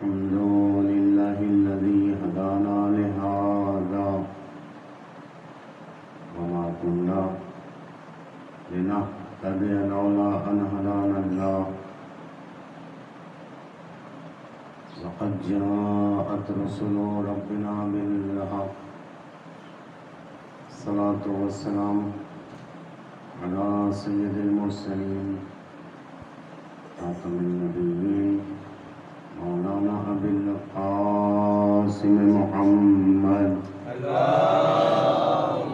الحمد لله الذي هدانا لهذا وما كنا لنهتدي لولا أن هدانا الله لقد جاءت رسل ربنا بالحق الصلاة والسلام على سيد المرسلين خاتم النبيين مولانا أبي القاسم محمد اللهم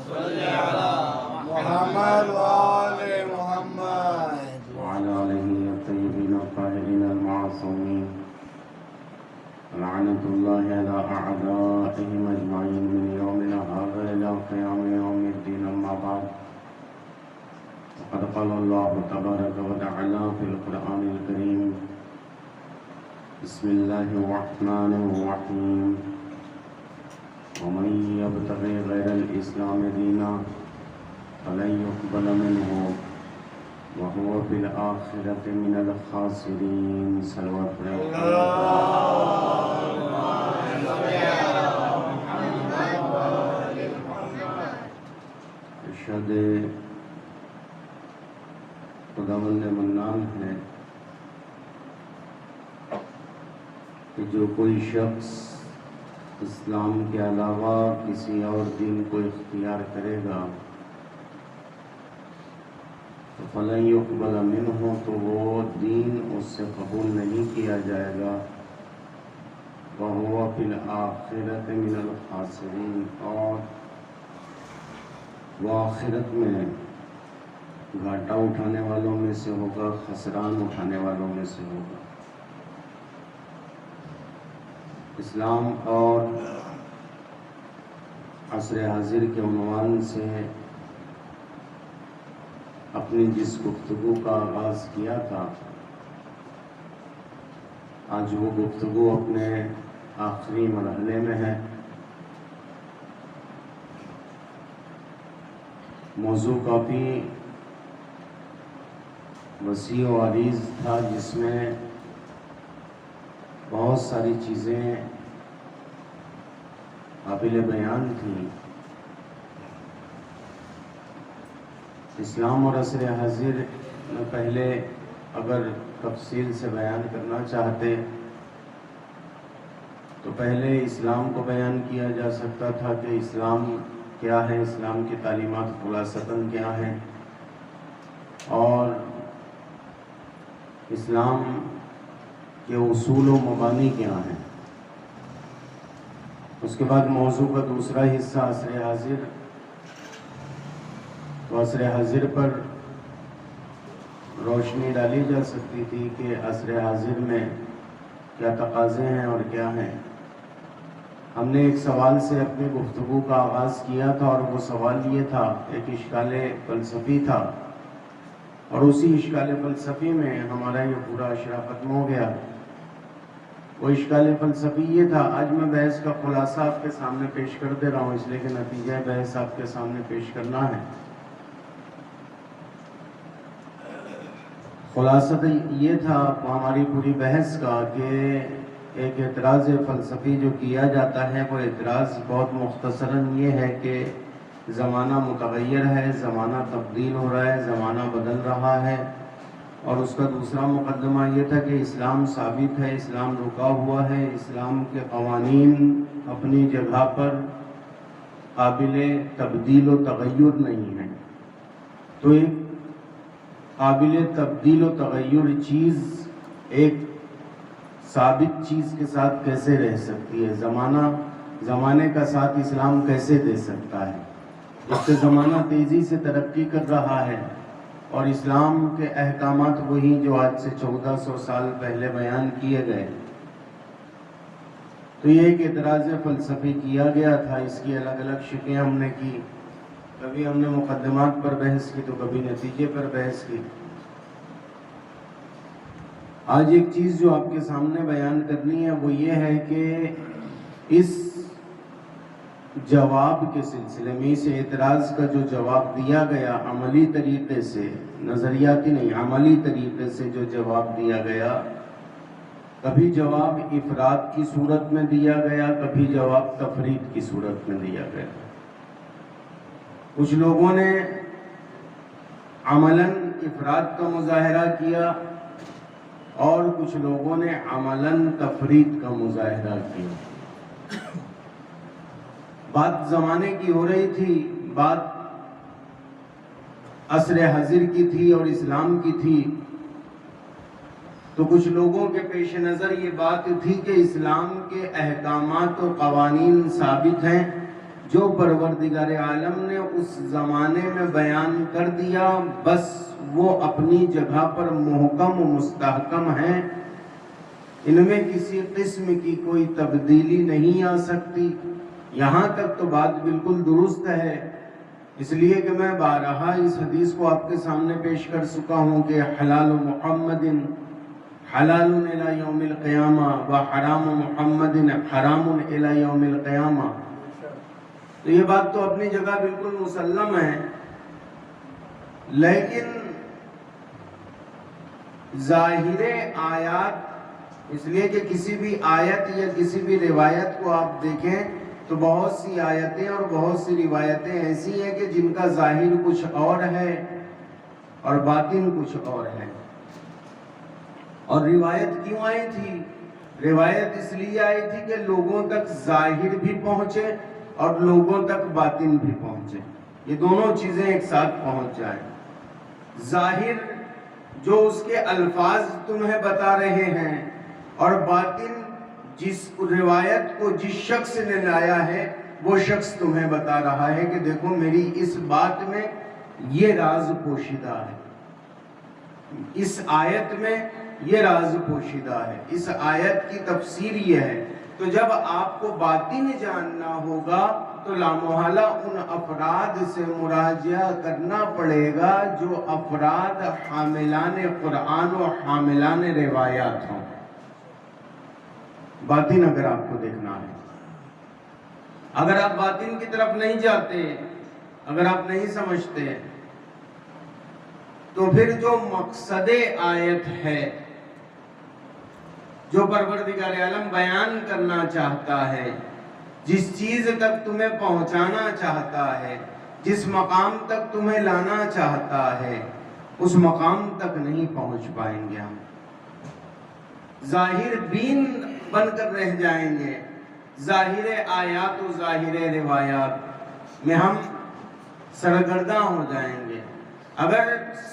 صل على محمد وآل محمد وعلى آله الطيبين الطاهرين المعصومين لعنة الله على أعدائهم أجمعين من يومنا هذا إلى قيام يوم الدين. أما بعد فقد قال الله تبارك وتعالى في القرآن الكريم: بسم الله الرحمن الرحيم ومن يبتغي غير الإسلام دينا فلن يقبل منه وهو في الآخرة من الخاسرين. صلوات اللهم صل على محمد وآل محمد. ارشاد خداوند منان ہے کہ جو کوئی شخص اسلام کے علاوہ کسی اور دین کو اختیار کرے گا تو فلن یقبل منہ، تو وہ دین اس سے قبول نہیں کیا جائے گا. وَهُوَ فِي الْآخِرَةِ مِنَ الْخَاسِرِينَ، اور وہ آخرت میں گھاٹا اٹھانے والوں میں سے ہوگا، خسران اٹھانے والوں میں سے ہوگا. اسلام اور عصر حاضر کے عنوان سے اپنی جس گفتگو کا آغاز کیا تھا، آج وہ گفتگو اپنے آخری مرحلے میں ہے. موضوع کافی وسیع و عریض تھا، جس میں بہت ساری چیزیں قابل بیان تھیں. اسلام اور عصر حاضر میں پہلے اگر تفصیل سے بیان کرنا چاہتے تو پہلے اسلام کو بیان کیا جا سکتا تھا کہ اسلام کیا ہے، اسلام کی تعلیمات خلاصتاً کیا ہیں، اور اسلام کے اصول و مبانی کیا ہیں. اس کے بعد موضوع کا دوسرا حصہ عصر حاضر، تو عصر حاضر پر روشنی ڈالی جا سکتی تھی کہ عصر حاضر میں کیا تقاضے ہیں اور کیا ہیں. ہم نے ایک سوال سے اپنی گفتگو کا آغاز کیا تھا، اور وہ سوال یہ تھا، ایک اشکال فلسفی تھا، اور اسی اشکال فلسفی میں ہمارا یہ پورا اشرا ختم ہو گیا. وہ اشکال فلسفی یہ تھا، آج میں بحث کا خلاصہ آپ کے سامنے پیش کر دے رہا ہوں، اس لیے کہ نتیجہ بحث آپ کے سامنے پیش کرنا ہے. خلاصہ یہ تھا ہماری پوری بحث کا کہ ایک اعتراض فلسفی جو کیا جاتا ہے، وہ اعتراض بہت مختصراً یہ ہے کہ زمانہ متغیر ہے، زمانہ تبدیل ہو رہا ہے، زمانہ بدل رہا ہے. اور اس کا دوسرا مقدمہ یہ تھا کہ اسلام ثابت ہے، اسلام رکا ہوا ہے، اسلام کے قوانین اپنی جگہ پر قابل تبدیل و تغیر نہیں ہیں. تو ایک قابل تبدیل و تغیر چیز ایک ثابت چیز کے ساتھ کیسے رہ سکتی ہے؟ زمانے کا ساتھ اسلام کیسے دے سکتا ہے؟ اس سے زمانہ تیزی سے ترقی کر رہا ہے، اور اسلام کے احکامات وہی جو آج سے 1400 سال پہلے بیان کیے گئے. تو یہ ایک اعتراض فلسفی کیا گیا تھا. اس کی الگ الگ شکلیں ہم نے کی، کبھی ہم نے مقدمات پر بحث کی تو کبھی نتیجے پر بحث کی. آج ایک چیز جو آپ کے سامنے بیان کرنی ہے وہ یہ ہے کہ اس جواب کے سلسلے میں، اس اعتراض کا جو جواب دیا گیا عملی طریقے سے، نظریاتی نہیں، عملی طریقے سے جو جواب دیا گیا، کبھی جواب افراد کی صورت میں دیا گیا، کبھی جواب تفرید کی صورت میں دیا گیا۔ کچھ لوگوں نے عملاً افراد کا مظاہرہ کیا اور کچھ لوگوں نے عملاً تفرید کا مظاہرہ کیا۔ بات زمانے کی ہو رہی تھی، بات عصر حاضر کی تھی اور اسلام کی تھی، تو کچھ لوگوں کے پیش نظر یہ بات تھی کہ اسلام کے احکامات و قوانین ثابت ہیں، جو پروردگار عالم نے اس زمانے میں بیان کر دیا، بس وہ اپنی جگہ پر محکم و مستحکم ہیں، ان میں کسی قسم کی کوئی تبدیلی نہیں آ سکتی۔ یہاں تک تو بات بالکل درست ہے، اس لیے کہ میں بارہا اس حدیث کو آپ کے سامنے پیش کر چکا ہوں کہ حلال محمد حلال الی یوم القیامہ و حرام محمد حرام الی یوم القیامہ۔ تو یہ بات تو اپنی جگہ بالکل مسلم ہے، لیکن ظاہر آیات، اس لیے کہ کسی بھی آیت یا کسی بھی روایت کو آپ دیکھیں تو بہت سی آیتیں اور بہت سی روایتیں ایسی ہیں کہ جن کا ظاہر کچھ اور ہے اور باطن کچھ اور ہے۔ اور روایت کیوں آئی تھی؟ روایت اس لیے آئی تھی کہ لوگوں تک ظاہر بھی پہنچے اور لوگوں تک باطن بھی پہنچے، یہ دونوں چیزیں ایک ساتھ پہنچ جائیں۔ ظاہر جو اس کے الفاظ تمہیں بتا رہے ہیں، اور باطن جس روایت کو جس شخص نے لایا ہے وہ شخص تمہیں بتا رہا ہے کہ دیکھو میری اس بات میں یہ راز پوشیدہ ہے، اس آیت میں یہ راز پوشیدہ ہے، اس آیت کی تفسیر یہ ہے۔ تو جب آپ کو باطن جاننا ہوگا تو لامحالہ ان افراد سے مراجعہ کرنا پڑے گا جو افراد حاملان قرآن و حاملان روایات ہوں۔ باطن اگر آپ کو دیکھنا ہے، اگر آپ باطن کی طرف نہیں جاتے، اگر آپ نہیں سمجھتے، تو پھر جو مقصد آیت ہے، جو پروردگار عالم بیان کرنا چاہتا ہے، جس چیز تک تمہیں پہنچانا چاہتا ہے، جس مقام تک تمہیں لانا چاہتا ہے، اس مقام تک نہیں پہنچ پائیں گے ہم۔ ظاہر بین بن کر رہ جائیں گے، ظاہر آیات و ظاہر روایات میں ہم سرگرداں ہو جائیں گے۔ اگر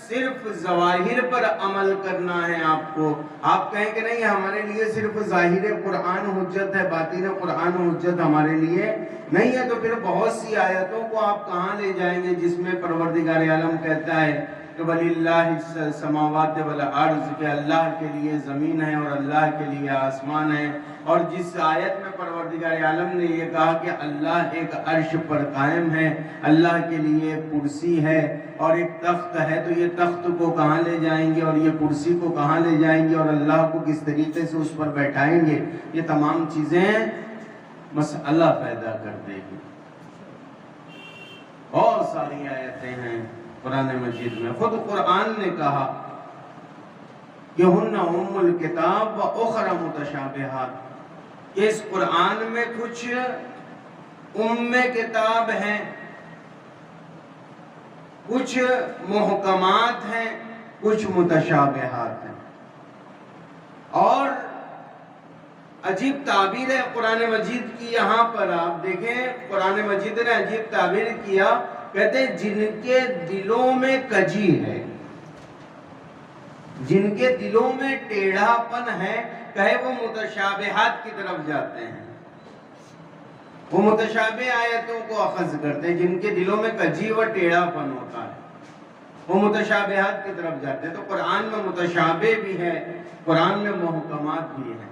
صرف ظواہر پر عمل کرنا ہے آپ کو، آپ کہیں کہ نہیں ہمارے لیے صرف ظاہر قرآن حجت ہے، باطن قرآن حجت ہمارے لیے نہیں ہے، تو پھر بہت سی آیتوں کو آپ کہاں لے جائیں گے جس میں پروردگار عالم کہتا ہے کہ وَلِلَّهِ السَّمَاوَاتُ وَالْأَرْضُ، کہ اللہ کے لیے زمین ہے اور اللہ کے لیے آسمان ہے، اور جس آیت میں پروردگار عالم نے یہ کہا کہ اللہ ایک عرش پر قائم ہے، اللہ کے لیے ایک کرسی ہے اور ایک تخت ہے، تو یہ تخت کو کہاں لے جائیں گے اور یہ کرسی کو کہاں لے جائیں گے اور اللہ کو کس طریقے سے اس پر بیٹھائیں گے، یہ تمام چیزیں مسئلہ پیدا کر دے گی۔ بہت ساری آیتیں ہیں قرآن مجید میں، خود قرآن نے کہا کہ ہن ام الکتاب و اخر متشابہات، کہ اس قرآن میں کچھ ام کتاب ہیں، کچھ محکمات ہیں، کچھ متشابہات ہیں۔ اور عجیب تعبیر ہے قرآن مجید کی، یہاں پر آپ دیکھیں قرآن مجید نے عجیب تعبیر کیا، کہتے ہیں جن کے دلوں میں کجی ہے، جن کے دلوں میں ٹیڑھا پن ہے، کہے وہ متشابہات کی طرف جاتے ہیں، وہ متشابہ آیتوں کو اخذ کرتے ہیں۔ جن کے دلوں میں کجی و ٹیڑھا پن ہوتا ہے وہ متشابہات کی طرف جاتے ہیں۔ تو قرآن میں متشابہ بھی ہے، قرآن میں محکمات بھی ہے۔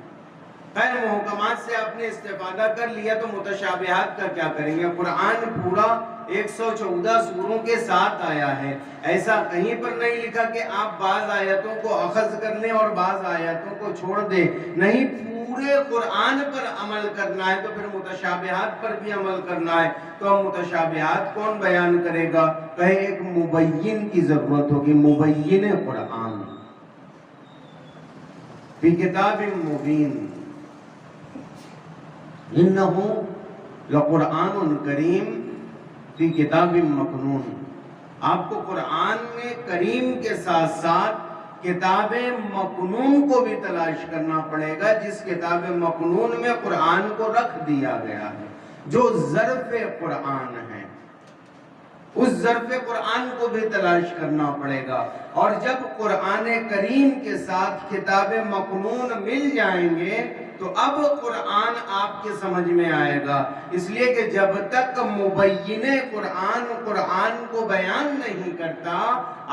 خیر محکمات سے آپ نے استفادہ کر لیا تو متشابہات کا کیا کریں گے؟ قرآن پورا 114 سوروں کے ساتھ آیا ہے، ایسا کہیں پر نہیں لکھا کہ آپ بعض آیتوں کو اخذ کر لیں اور بعض آیتوں کو چھوڑ دیں، نہیں، پورے قرآن پر عمل کرنا ہے تو پھر متشابہات پر بھی عمل کرنا ہے۔ تو متشابہات کون بیان کرے گا؟ کہے ایک مبین کی ضرورت ہوگی، مبین قرآن، فی کتاب مبین انہ لقرآن کریم فی کتاب مکنون. آپ کو قرآن میں کریم کے ساتھ ساتھ کتاب مکنون کو بھی تلاش کرنا پڑے گا، جس کتاب مکنون میں قرآن کو رکھ دیا گیا ہے، جو ظرف قرآن ہے. اس ظرف قرآن کو بھی تلاش کرنا پڑے گا. اور جب قرآن کریم کے ساتھ کتاب مکنون مل جائیں گے تو اب قرآن آپ کے سمجھ میں آئے گا. اس لیے کہ جب تک مبین قرآن کو بیان نہیں کرتا،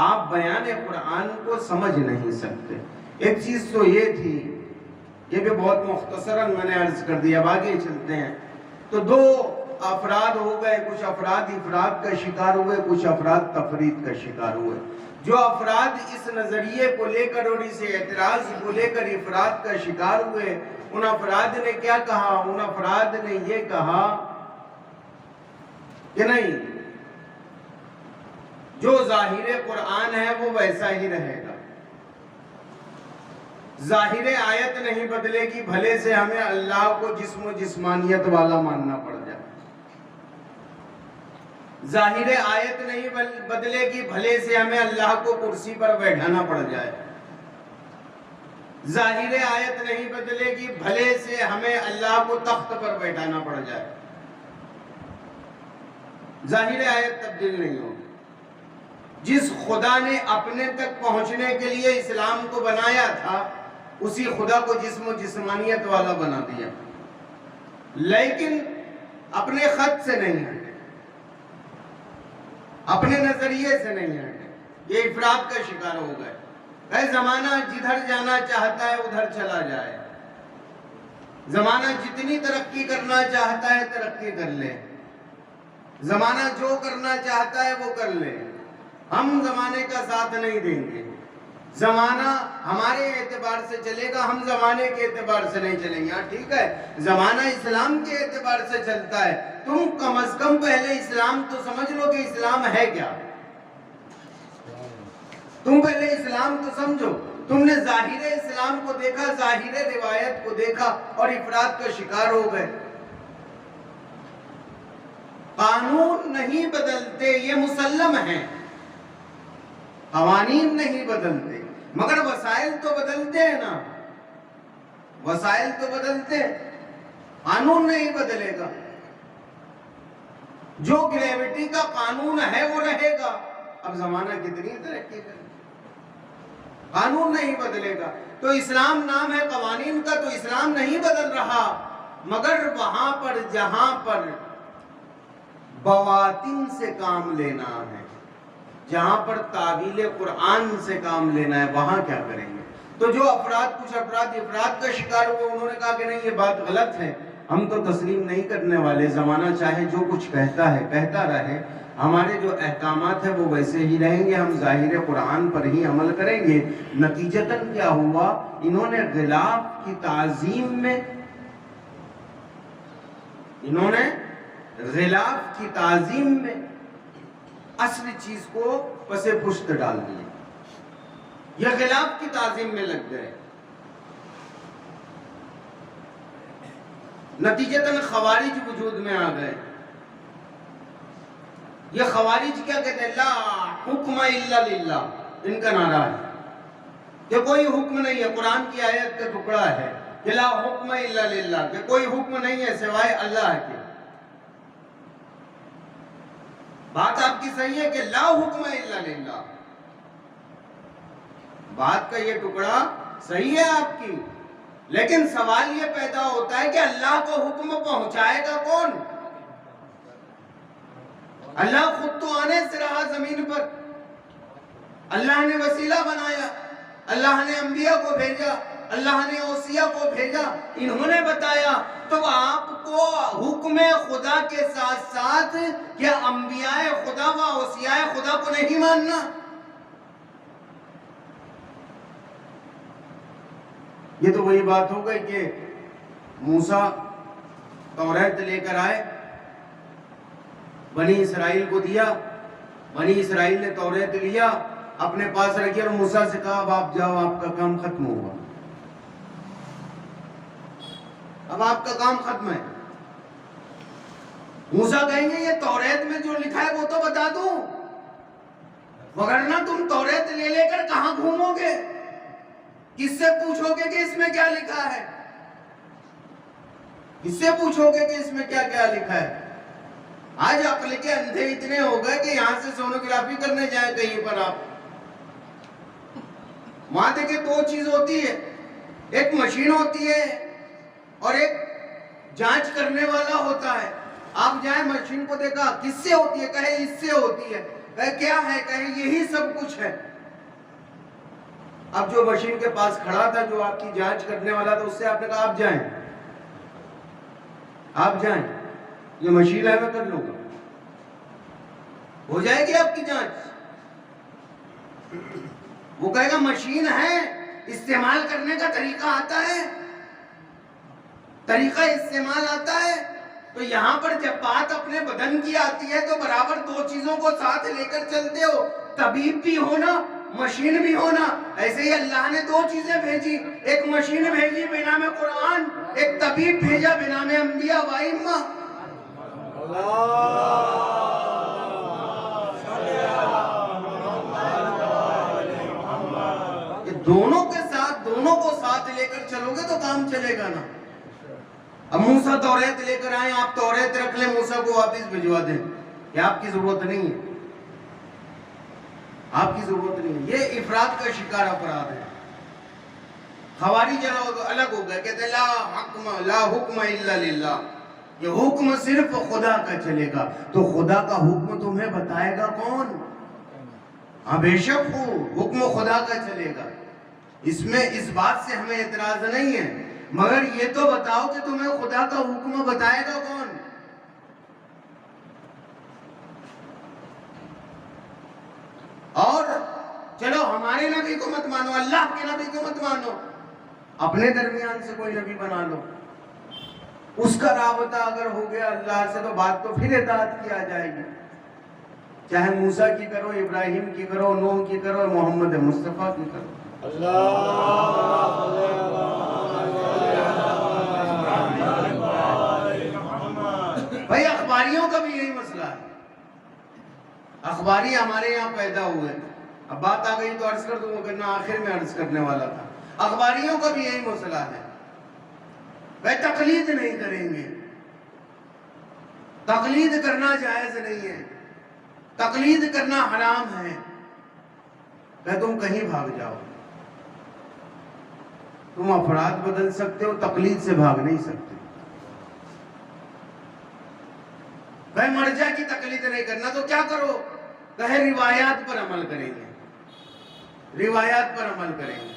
آپ بیان قرآن کو سمجھ نہیں سکتے. ایک چیز تو یہ تھی، یہ بھی بہت مختصراً میں نے عرض کر دیا، اب آگے چلتے ہیں. تو دو افراد ہو گئے، کچھ افراد افراد کا شکار ہوئے، کچھ افراد تفرید کا شکار ہوئے. جو افراد اس نظریے کو لے کر اور اس اعتراض کو لے کر افراد کا شکار ہوئے، ان افراد نے کیا کہا؟ ان افراد نے یہ کہا کہ نہیں، جو ظاہر قرآن ہے وہ ویسا ہی رہے گا، ظاہر آیت نہیں بدلے گی، بھلے سے ہمیں اللہ کو جسم و جسمانیت والا ماننا پڑ جائے. ظاہر آیت نہیں بدلے گی، بھلے سے ہمیں اللہ کو کرسی پر بیٹھانا پڑ جائے. ظاہر آیت نہیں بدلے گی، بھلے سے ہمیں اللہ کو تخت پر بیٹھانا پڑ جائے. ظاہر آیت تبدیل نہیں ہوگی. جس خدا نے اپنے تک پہنچنے کے لیے اسلام کو بنایا تھا، اسی خدا کو جسم و جسمانیت والا بنا دیا، لیکن اپنے خط سے نہیں ہٹے، اپنے نظریے سے نہیں ہٹے. یہ افراد کا شکار ہو گئے. زمانہ جدھر جانا چاہتا ہے ادھر چلا جائے، زمانہ جتنی ترقی کرنا چاہتا ہے ترقی کر لے، زمانہ جو کرنا چاہتا ہے وہ کر لے، ہم زمانے کا ساتھ نہیں دیں گے. زمانہ ہمارے اعتبار سے چلے گا، ہم زمانے کے اعتبار سے نہیں چلیں گے. ہاں ٹھیک ہے، زمانہ اسلام کے اعتبار سے چلتا ہے، تم کم از کم پہلے اسلام تو سمجھ لو کہ اسلام ہے کیا. تم پہلے اسلام تو سمجھو. تم نے ظاہر اسلام کو دیکھا، ظاہر روایت کو دیکھا اور افراد کا شکار ہو گئے. قانون نہیں بدلتے، یہ مسلم ہے، قوانین نہیں بدلتے، مگر وسائل تو بدلتے ہیں نا، وسائل تو بدلتے ہیں، قانون نہیں بدلے گا. جو گریوٹی کا قانون ہے وہ رہے گا. اب زمانہ کتنی ترقی کرے، قانون نہیں بدلے گا. تو اسلام نام ہے قوانین کا، تو اسلام نہیں بدل رہا، مگر وہاں پر جہاں پر بواطن سے کام لینا ہے، جہاں پر تعویل قرآن سے کام لینا ہے، وہاں کیا کریں گے. تو جو افراد، کچھ افراد افراد کا شکار ہوئے، انہوں نے کہا کہ نہیں، یہ بات غلط ہے، ہم تو تسلیم نہیں کرنے والے. زمانہ چاہے جو کچھ کہتا ہے کہتا رہے، ہمارے جو احکامات ہیں وہ ویسے ہی رہیں گے، ہم ظاہر قرآن پر ہی عمل کریں گے. نتیجتاً کیا ہوا؟ انہوں نے غلاف کی تعظیم میں، انہوں نے غلاف کی تعظیم میں اصل چیز کو پس پشت ڈال دیا. یہ غلاف کی تعظیم میں لگ گئے. نتیجتاً خوارج وجود میں آ گئے. یہ خوارج کیا کہتے ہیں؟ لا حکم الا للہ، ان کا نعرہ ہے کہ کوئی حکم نہیں ہے. قرآن کی آیت کا ٹکڑا ہے کہ لا حکم الا للہ، کہ کوئی حکم نہیں ہے سوائے اللہ کے. بات آپ کی صحیح ہے کہ لا حکم الا للہ، بات کا یہ ٹکڑا صحیح ہے آپ کی، لیکن سوال یہ پیدا ہوتا ہے کہ اللہ کو حکم پہنچائے گا کون؟ اللہ خود تو آنے سے رہا زمین پر، اللہ نے وسیلہ بنایا، اللہ نے انبیاء کو بھیجا، اللہ نے اوصیاء کو بھیجا، انہوں نے بتایا. تو آپ کو حکم خدا کے ساتھ ساتھ کیا انبیاء خدا و اوصیاء خدا کو نہیں ماننا؟ یہ تو وہی بات ہو گئی کہ موسیٰ توریت لے کر آئے، بنی اسرائیل کو دیا، بنی اسرائیل نے توریت لیا، اپنے پاس رکھی اور موسیٰ سے کہا اب آپ جاؤ، آپ کا کام ختم ہوا. اب آپ کا کام ختم ہے. موسیٰ کہیں گے یہ توریت میں جو لکھا ہے وہ تو بتا دوں، وگرنہ تم توریت لے لے کر کہاں گھومو گے؟ کس سے پوچھو گے کہ اس میں کیا لکھا ہے؟ کس سے پوچھو گے کہ اس میں کیا کیا لکھا ہے؟ آج عقل کے اندھے اتنے ہو گئے کہ یہاں سے سونوگرافی کرنے جائیں کہیں پر آپ، وہاں دیکھیں دو چیز ہوتی ہے، ایک مشین ہوتی ہے اور ایک جانچ کرنے والا ہوتا ہے. آپ جائیں مشین کو دیکھا کس سے ہوتی ہے، کہے اس سے ہوتی ہے، کہے کیا ہے، کہے یہی سب کچھ ہے. اب جو مشین کے پاس کھڑا تھا، جو آپ کی جانچ کرنے والا تھا، اس سے آپ نے کہا آپ جائیں، آپ جائیں، یہ مشین ہے میں کر لوں گا، ہو جائے گی آپ کی جانچ. وہ کہے گا مشین ہے، استعمال کرنے کا طریقہ آتا ہے، طریقہ استعمال آتا ہے. تو یہاں پر جب بات اپنے بدن کی آتی ہے تو برابر دو چیزوں کو ساتھ لے کر چلتے ہو، طبیب بھی ہونا، مشین بھی ہونا. ایسے ہی اللہ نے دو چیزیں بھیجی، ایک مشین بھیجی بنام قرآن، ایک طبیب بھیجا بنام انبیاء و ائمہ. یہ دونوں کے ساتھ، دونوں کو ساتھ لے کر چلو گے تو کام چلے گا نا. اب موسیٰ توریت لے کر آئیں، آپ توریت رکھ لیں، موسیٰ کو واپس بھجوا دیں، یہ آپ کی ضرورت نہیں ہے، آپ کی ضرورت نہیں ہے. یہ افراد کا شکار افراد ہے. خوارج الگ ہو گئے، کہتے لا حکم الا للہ، یہ حکم صرف خدا کا چلے گا. تو خدا کا حکم تمہیں بتائے گا کون؟ ہاں بے شک ہو، حکم خدا کا چلے گا، اس میں اس بات سے ہمیں اعتراض نہیں ہے، مگر یہ تو بتاؤ کہ تمہیں خدا کا حکم بتائے گا کون؟ اور چلو ہمارے نبی کو مت مانو، اللہ کے نبی کو مت مانو، اپنے درمیان سے کوئی نبی بنا لو، اس کا رابطہ اگر ہو گیا اللہ سے تو بات تو پھر اطاعت کی آ جائے گی. چاہے موسیٰ کی کرو، ابراہیم کی کرو، نوح کی کرو، محمد مصطفیٰ کی کرو. بھائی اخباریوں کا بھی یہی مسئلہ ہے. اخباری ہمارے یہاں پیدا ہوئے، اب بات آ گئی تو عرض کر دوں گا، آخر میں عرض کرنے والا تھا. اخباریوں کا بھی یہی مسئلہ ہے، وہ تقلید نہیں کریں گے. تقلید کرنا جائز نہیں ہے، تقلید کرنا حرام ہے. کہ تم کہیں بھاگ جاؤ، تم افراد بدل سکتے ہو، تقلید سے بھاگ نہیں سکتے. کہ مرجع کی تقلید نہیں کرنا تو کیا کرو؟ کہ روایات پر عمل کریں گے، روایات پر عمل کریں گے.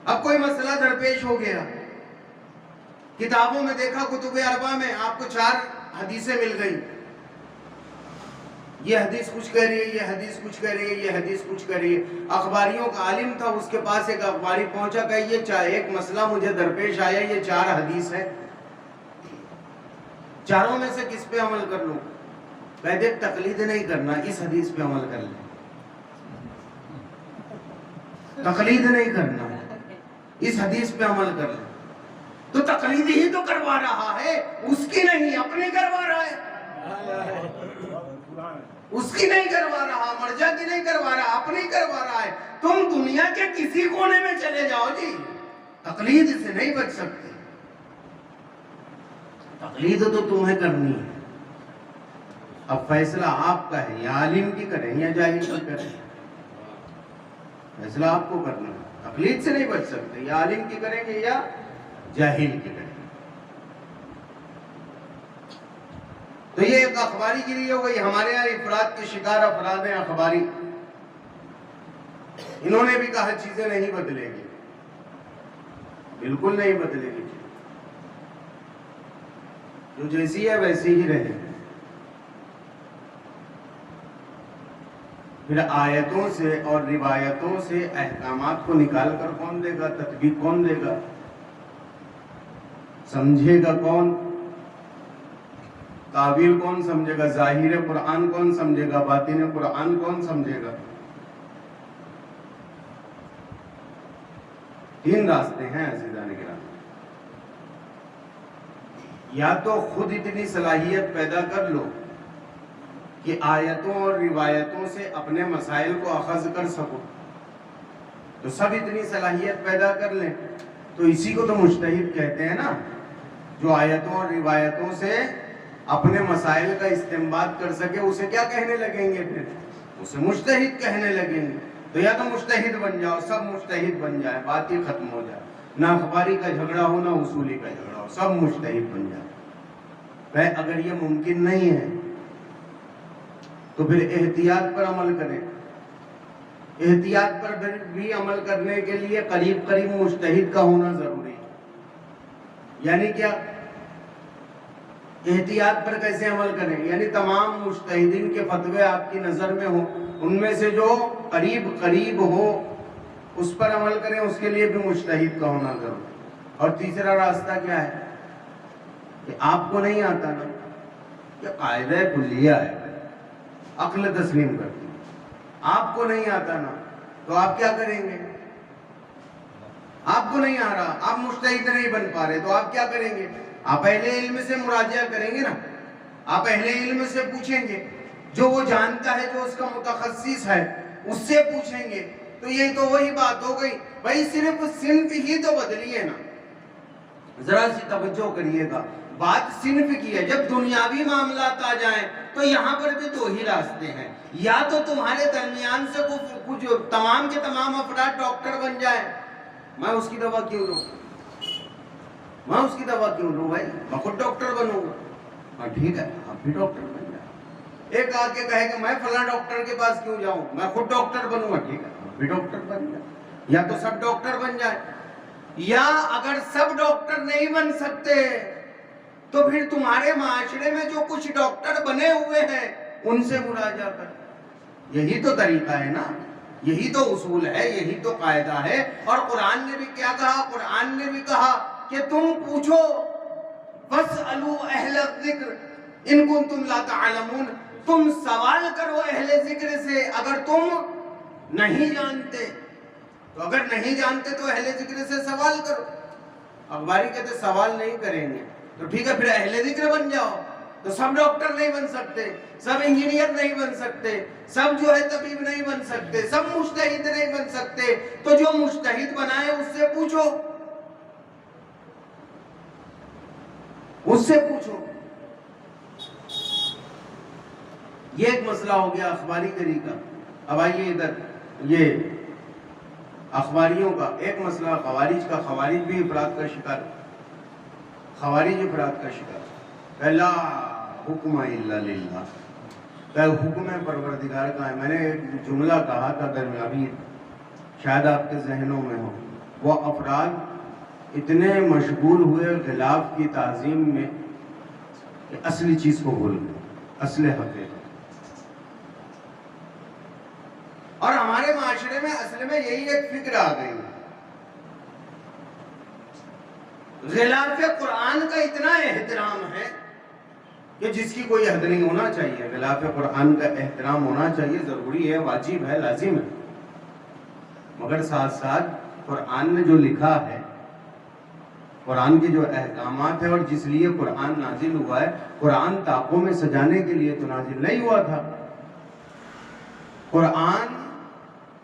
اب کوئی مسئلہ درپیش ہو گیا، کتابوں میں دیکھا، کتب اربعہ میں آپ کو 4 حدیثیں مل گئی، یہ حدیث کچھ کہہ رہی ہے، یہ حدیث کچھ کہہ رہی ہے، یہ حدیث کچھ کہہ رہی ہے. اخباریوں کا عالم تھا، اس کے پاس ایک اخباری پہنچا کہ یہ ایک مسئلہ مجھے درپیش آیا، یہ 4 حدیث ہے، چاروں میں سے کس پہ عمل کر لوں؟ کہتے تقلید نہیں کرنا، اس حدیث پہ عمل کر لیں. تقلید نہیں کرنا، اس حدیث پہ عمل کر لیں. تو تقلید ہی تو کروا رہا ہے، اس کی نہیں، اپنی کروا رہا ہے. اس کی نہیں کروا رہا، مرجع کی نہیں کروا رہا، اپنی کروا رہا ہے. تم دنیا کے کسی کونے میں چلے جاؤ جی، تقلید سے نہیں بچ سکتے. تقلید تو تمہیں کرنی ہے. اب فیصلہ آپ کا ہے، یا عالم کی کریں یا جاہل کی کریں، فیصلہ آپ کو کرنا ہے. تقلید سے نہیں بچ سکتے، یا عالم کی کریں گے یا جاہل کی کریں گے. تو یہ ایک اخباری گیری ہو گئی. ہمارے یہاں افراد کے شکار افراد ہیں اخباری، انہوں نے بھی کہا چیزیں نہیں بدلے گی، بالکل نہیں بدلے گی، جو جیسی ہے ویسی ہی رہے. پھر آیتوں سے اور روایتوں سے احکامات کو نکال کر کون دے گا؟ تطبیق کون دے گا؟ سمجھے گا کون؟ تعبیر کون سمجھے گا؟ ظاہر قرآن کون سمجھے گا؟ باطن قرآن کون سمجھے گا؟ 3 راستے ہیں عزیزان کرام. یا تو خود اتنی صلاحیت پیدا کر لو کہ آیتوں اور روایتوں سے اپنے مسائل کو اخذ کر سکو، تو سب اتنی صلاحیت پیدا کر لیں، تو اسی کو تو مجتہد کہتے ہیں نا، جو آیتوں اور روایتوں سے اپنے مسائل کا استنباط کر سکے، اسے کیا کہنے لگیں گے؟ پھر اسے مجتہد کہنے لگیں گے۔ تو یا تو مجتہد بن جاؤ، سب مجتہد بن جائے، بات ہی ختم ہو جائے، نہ اخباری کا جھگڑا ہو نہ اصولی کا جھگڑا ہو، سب مجتہد بن جائے۔ اگر یہ ممکن نہیں ہے تو پھر احتیاط پر عمل کریں۔ احتیاط پر بھی عمل کرنے کے لیے قریب قریب مجتہد کا ہونا ضروری ہے۔ یعنی کیا؟ احتیاط پر کیسے عمل کریں؟ یعنی تمام مجتہدین کے فتوے آپ کی نظر میں ہوں، ان میں سے جو قریب قریب ہو اس پر عمل کریں، اس کے لیے بھی مجتہد کا ہونا ضروری ہے۔ اور تیسرا راستہ کیا ہے کہ آپ کو نہیں آتا نا، یہ قاعدہ کلیہ ہے، عقل تسلیم کرتی ہے، آپ کو نہیں آتا نا، تو آپ کیا کریں گے؟ آپ کو نہیں آ رہا، آپ مجتہد نہیں بن پا رہے، تو آپ کیا کریں گے؟ آپ اہل علم سے مراجعہ کریں گے نا، آپ اہل علم سے پوچھیں گے، جو وہ جانتا ہے، جو اس کا متخصص ہے، اس سے پوچھیں گے۔ تو یہ تو وہی بات ہو گئی بھائی، صرف صنف ہی تو بدلی ہے نا، ذرا سی توجہ کریے گا، بات صنف کی ہے۔ جب دنیاوی معاملات آ جائیں تو یہاں پر بھی دو ہی راستے ہیں، یا تو تمہارے درمیان سے کچھ تمام کے تمام افراد ڈاکٹر بن جائیں، میں اس کی دوا کیوں لوں؟ میں اس کی دوا کیوں لوں بھائی؟ میں خود ڈاکٹر بنوں گا۔ ہاں ٹھیک ہے، آپ بھی ڈاکٹر بن جائیں۔ ایک آ کے کہے کہ میں فلاں ڈاکٹر کے پاس کیوں جاؤں، میں خود ڈاکٹر بنوں گا، ٹھیک ہے، آپ بھی ڈاکٹر بن جائیں۔ یا تو سب ڈاکٹر بن جائیں، یا اگر سب ڈاکٹر نہیں بن سکتے تو پھر تمہارے معاشرے میں جو کچھ ڈاکٹر بنے ہوئے ہیں ان سے مراجعہ کر۔ یہی تو طریقہ ہے نا، یہی تو اصول ہے، یہی تو قاعدہ ہے۔ اور قرآن نے بھی کیا کہا؟ قرآن نے بھی کہا کہ تم پوچھو، فَاسْأَلُوا أَهْلَ الذِّكْرِ إِن كُنتُمْ لَا تَعْلَمُونَ، تم سوال کرو اہل ذکر سے اگر تم نہیں جانتے، تو اگر نہیں جانتے تو اہل ذکر سے سوال کرو۔ اخباری کہتے سوال نہیں کریں گے، تو ٹھیک ہے، پھر اہل ذکر بن جاؤ۔ تو سب ڈاکٹر نہیں بن سکتے، سب انجینئر نہیں بن سکتے، سب جو ہے طبیب نہیں بن سکتے، سب مجتہد نہیں بن سکتے، تو جو مجتہد بنا ہے اس سے پوچھو، اس سے پوچھو۔ یہ ایک مسئلہ ہو گیا اخباری طریقہ۔ اب آئیے ادھر، یہ اخباریوں کا ایک مسئلہ خوارج کا۔ خوارج بھی افراد کا شکار، خوارج افراد کا شکار۔ لا حکم الا للہ، حکم پروردگار کا ہے۔ میں نے ایک جملہ کہا تھا ابھی، شاید آپ کے ذہنوں میں ہو، وہ افراد اتنے مشغول ہوئے غلاف کی تعظیم میں کہ اصلی چیز کو بھول گئے، اصل حقیقت۔ اور ہمارے معاشرے میں اصل میں یہی ایک فکر آ گئی، غلاف قرآن کا اتنا احترام ہے کہ جس کی کوئی حد نہیں ہونا چاہیے۔ غلاف قرآن کا احترام ہونا چاہیے، ضروری ہے، واجب ہے، لازم ہے، مگر ساتھ ساتھ قرآن نے جو لکھا ہے، قرآن کے جو احکامات ہیں اور جس لیے قرآن نازل ہوا ہے، قرآن طاقوں میں سجانے کے لیے تو نازل نہیں ہوا تھا۔ قرآن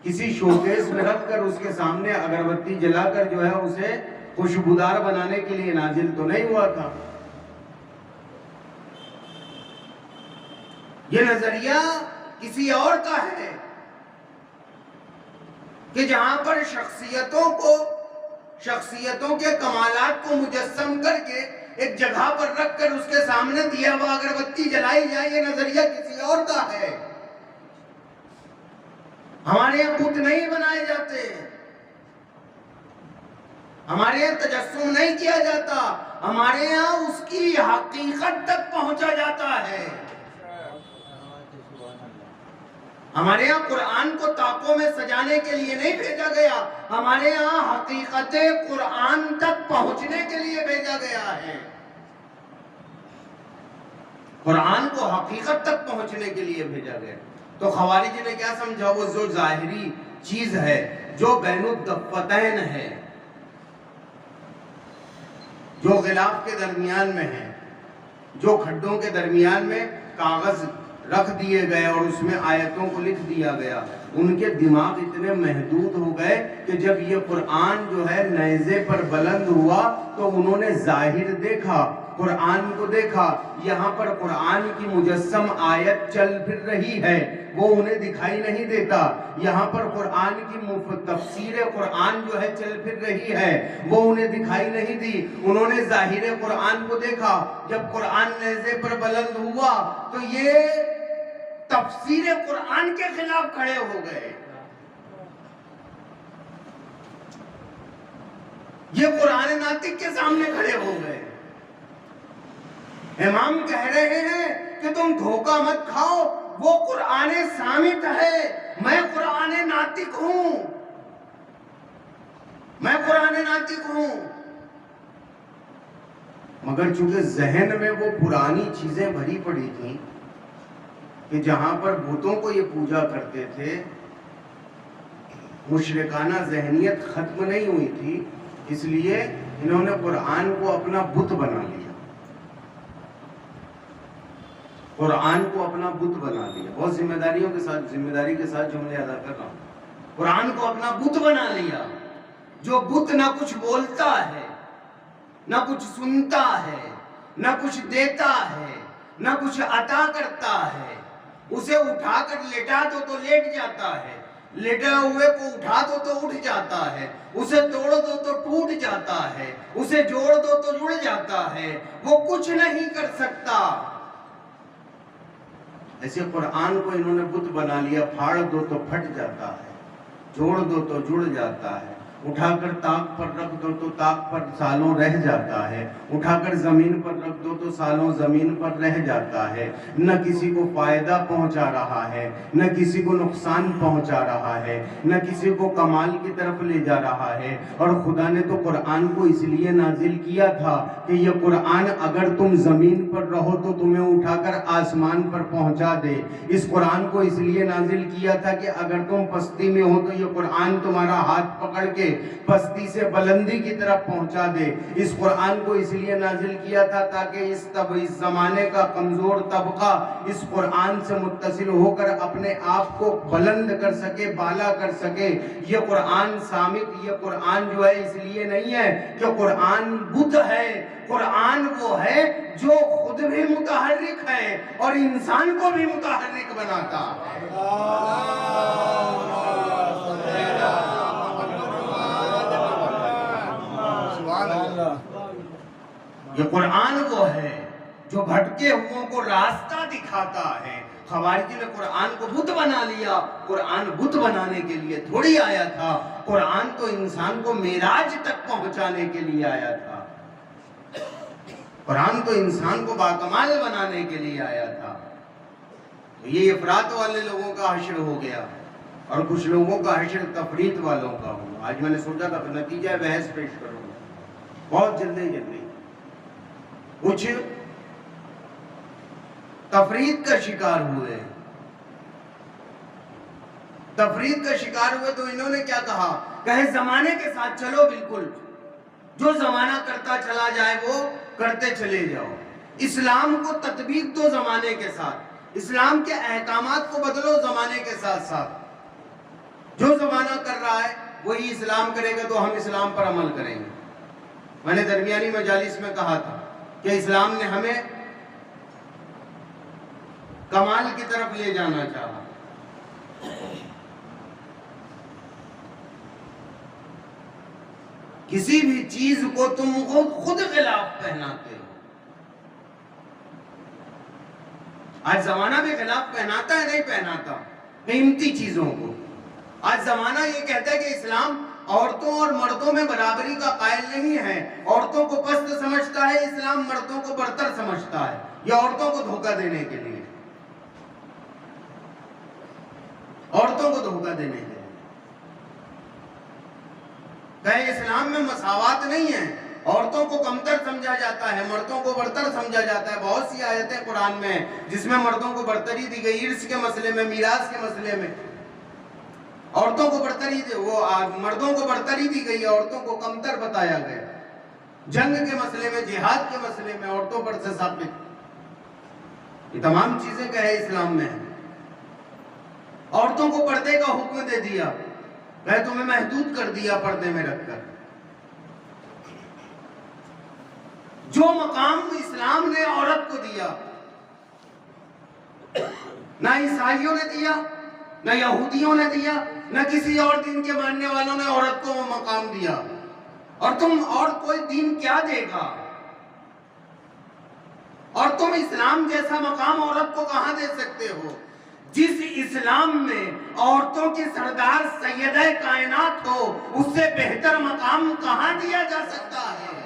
کسی شوکیس میں رکھ کر اس کے سامنے اگربتی جلا کر جو ہے اسے خوشبودار بنانے کے لیے نازل تو نہیں ہوا تھا۔ یہ نظریہ کسی اور کا ہے کہ جہاں پر شخصیتوں کے کمالات کو مجسم کر کے ایک جگہ پر رکھ کر اس کے سامنے دیا ہوا اگربتی جلائی جائے، یہ نظریہ کسی اور کا ہے۔ ہمارے یہاں بت نہیں بنائے جاتے، ہمارے یہاں تجسم نہیں کیا جاتا، ہمارے یہاں اس کی حقیقت تک پہنچا جاتا ہے۔ ہمارے یہاں قرآن کو طاقوں میں سجانے کے لیے نہیں بھیجا گیا، ہمارے یہاں حقیقت قرآن تک پہنچنے کے لیے بھیجا گیا ہے۔ قرآن کو حقیقت تک پہنچنے کے لیے بھیجا گیا۔ تو خوارج نے کیا سمجھا؟ وہ جو ظاہری چیز ہے، جو بین الدفتین ہے، جو غلاف کے درمیان میں ہیں، جو کھڈوں کے درمیان میں کاغذ رکھ دیے گئے اور اس میں آیتوں کو لکھ دیا گیا، ان کے دماغ اتنے محدود ہو گئے کہ جب یہ قرآن جو ہے نیزے پر بلند ہوا تو انہوں نے ظاہر دیکھا، قرآن کو دیکھا، یہاں پر قرآن کی مجسم آیت چل پھر رہی ہے، وہ انہیں دکھائی نہیں دیتا، یہاں پر قرآن کی تفسیر قرآن جو ہے چل پھر رہی ہے، وہ انہیں دکھائی نہیں دی، انہوں نے ظاہر قرآن کو دیکھا، جب قرآن نیزے پر بلند ہوا تو یہ تفسیر قرآن کے خلاف کھڑے ہو گئے، یہ قرآن ناطق کے سامنے کھڑے ہو گئے۔ امام کہہ رہے ہیں کہ تم دھوکہ مت کھاؤ، وہ قرآن صامت ہے، میں قرآن ناطق ہوں، میں قرآن ناطق ہوں۔ مگر چونکہ ذہن میں وہ پرانی چیزیں بھری پڑی تھیں کہ جہاں پر بتوں کو یہ پوجا کرتے تھے، مشرکانہ ذہنیت ختم نہیں ہوئی تھی، اس لیے انہوں نے قرآن کو اپنا بت بنا لیا، قرآن کو اپنا بت بنا لیا۔ بہت ذمہ داری کے ساتھ جملے ادا کر رہا ہوں، قرآن کو اپنا بت بنا لیا، جو بت نہ کچھ بولتا ہے، نہ کچھ سنتا ہے، نہ کچھ دیتا ہے، نہ کچھ عطا کرتا ہے، اسے اٹھا کر لٹا دو تو لیٹ جاتا ہے، لیٹے ہوئے کو اٹھا دو تو اٹھ جاتا ہے، اسے توڑ دو تو ٹوٹ جاتا ہے، اسے جوڑ دو تو جڑ جاتا ہے، وہ کچھ نہیں کر سکتا۔ ایسے قرآن کو انہوں نے بت بنا لیا، پھاڑ دو تو پھٹ جاتا ہے، جوڑ دو تو جڑ جاتا ہے، اٹھا کر طاق پر رکھ دو تو طاق پر سالوں رہ جاتا ہے، اٹھا کر زمین پر رکھ دو تو سالوں زمین پر رہ جاتا ہے، نہ کسی کو فائدہ پہنچا رہا ہے، نہ کسی کو نقصان پہنچا رہا ہے، نہ کسی کو کمال کی طرف لے جا رہا ہے۔ اور خدا نے تو قرآن کو اس لیے نازل کیا تھا کہ یہ قرآن اگر تم زمین پر رہو تو تمہیں اٹھا کر آسمان پر پہنچا دے، اس قرآن کو اس لیے نازل کیا تھا کہ اگر تم پستی میں ہو تو یہ قرآن تمہارا ہاتھ پکڑ کے پستی سے بلندی کی طرف پہنچا دے، اس قرآن کو اس لیے نازل کیا تھا تاکہ اس زمانے کا کمزور طبقہ اس قرآن سے متصل ہو کر اپنے آپ کو بلند کر سکے، بالا کر سکے۔ یہ قرآن صامت، یہ قرآن جو ہے اس لیے نہیں ہے کہ قرآن بت ہے، قرآن وہ ہے جو خود بھی متحرک ہے اور انسان کو بھی متحرک بناتا ہے۔ یہ قرآن وہ ہے جو بھٹکے ہوئوں کو راستہ دکھاتا ہے۔ خوارج نے قرآن کو بت بنا لیا، قرآن بت بنانے کے لیے تھوڑی آیا تھا، قرآن تو انسان کو معراج تک پہنچانے کے لیے آیا تھا، قرآن تو انسان کو باکمال بنانے کے لیے آیا تھا۔ تو یہ افراط والے لوگوں کا حشر ہو گیا اور کچھ لوگوں کا حشر تفریط والوں کا ہوا۔ آج میں نے سوچا تھا کہ نتیجہ بحث پیش کروں بہت جلدی کچھ تفریط کا شکار ہوئے، تفریط کا شکار ہوئے تو انہوں نے کیا کہا، کہے زمانے کے ساتھ چلو، بالکل جو زمانہ کرتا چلا جائے وہ کرتے چلے جاؤ، اسلام کو تطبیق دو زمانے کے ساتھ، اسلام کے احکامات کو بدلو زمانے کے ساتھ ساتھ، جو زمانہ کر رہا ہے وہی اسلام کرے گا تو ہم اسلام پر عمل کریں گے۔ میں نے درمیانی مجالس میں کہا تھا کہ اسلام نے ہمیں کمال کی طرف لے جانا چاہا، کسی بھی چیز کو تم خود خلاف پہناتے ہو۔ آج زمانہ بھی خلاف پہناتا ہے، نہیں پہناتا قیمتی چیزوں کو۔ آج زمانہ یہ کہتا ہے کہ اسلام عورتوں اور مردوں میں برابری کا قائل نہیں ہے، عورتوں کو پست سمجھتا ہے، اسلام مردوں کو برتر سمجھتا ہے، یہ عورتوں کو دھوکہ دینے کے لیے، عورتوں کو دھوکہ دینے کے لیے۔ کہ اسلام میں مساوات نہیں ہے، عورتوں کو کمتر سمجھا جاتا ہے، مردوں کو برتر سمجھا جاتا ہے۔ بہت سی آیتیں قرآن میں جس میں مردوں کو برتری دی گئی، ارث کے مسئلے میں، میراث کے مسئلے میں عورتوں کو برتری دی، وہ مردوں کو برتری دی گئی، عورتوں کو کمتر بتایا گیا۔ جنگ کے مسئلے میں، جہاد کے مسئلے میں عورتوں پر سے ثابت. یہ تمام چیزیں کیا ہے اسلام میں ہے. عورتوں کو پردے کا حکم دے دیا، کہ تمہیں محدود کر دیا پردے میں رکھ کر. جو مقام اسلام نے عورت کو دیا نہ عیسائیوں نے دیا، نہ یہودیوں نے دیا، نہ کسی اور دین کے ماننے والوں نے عورت کو وہ مقام دیا. اور کوئی دین کیا دے گا؟ اور تم اسلام جیسا مقام عورت کو کہاں دے سکتے ہو؟ جس اسلام میں عورتوں کی سردار سیدہ کائنات ہو، اس سے بہتر مقام کہاں دیا جا سکتا ہے؟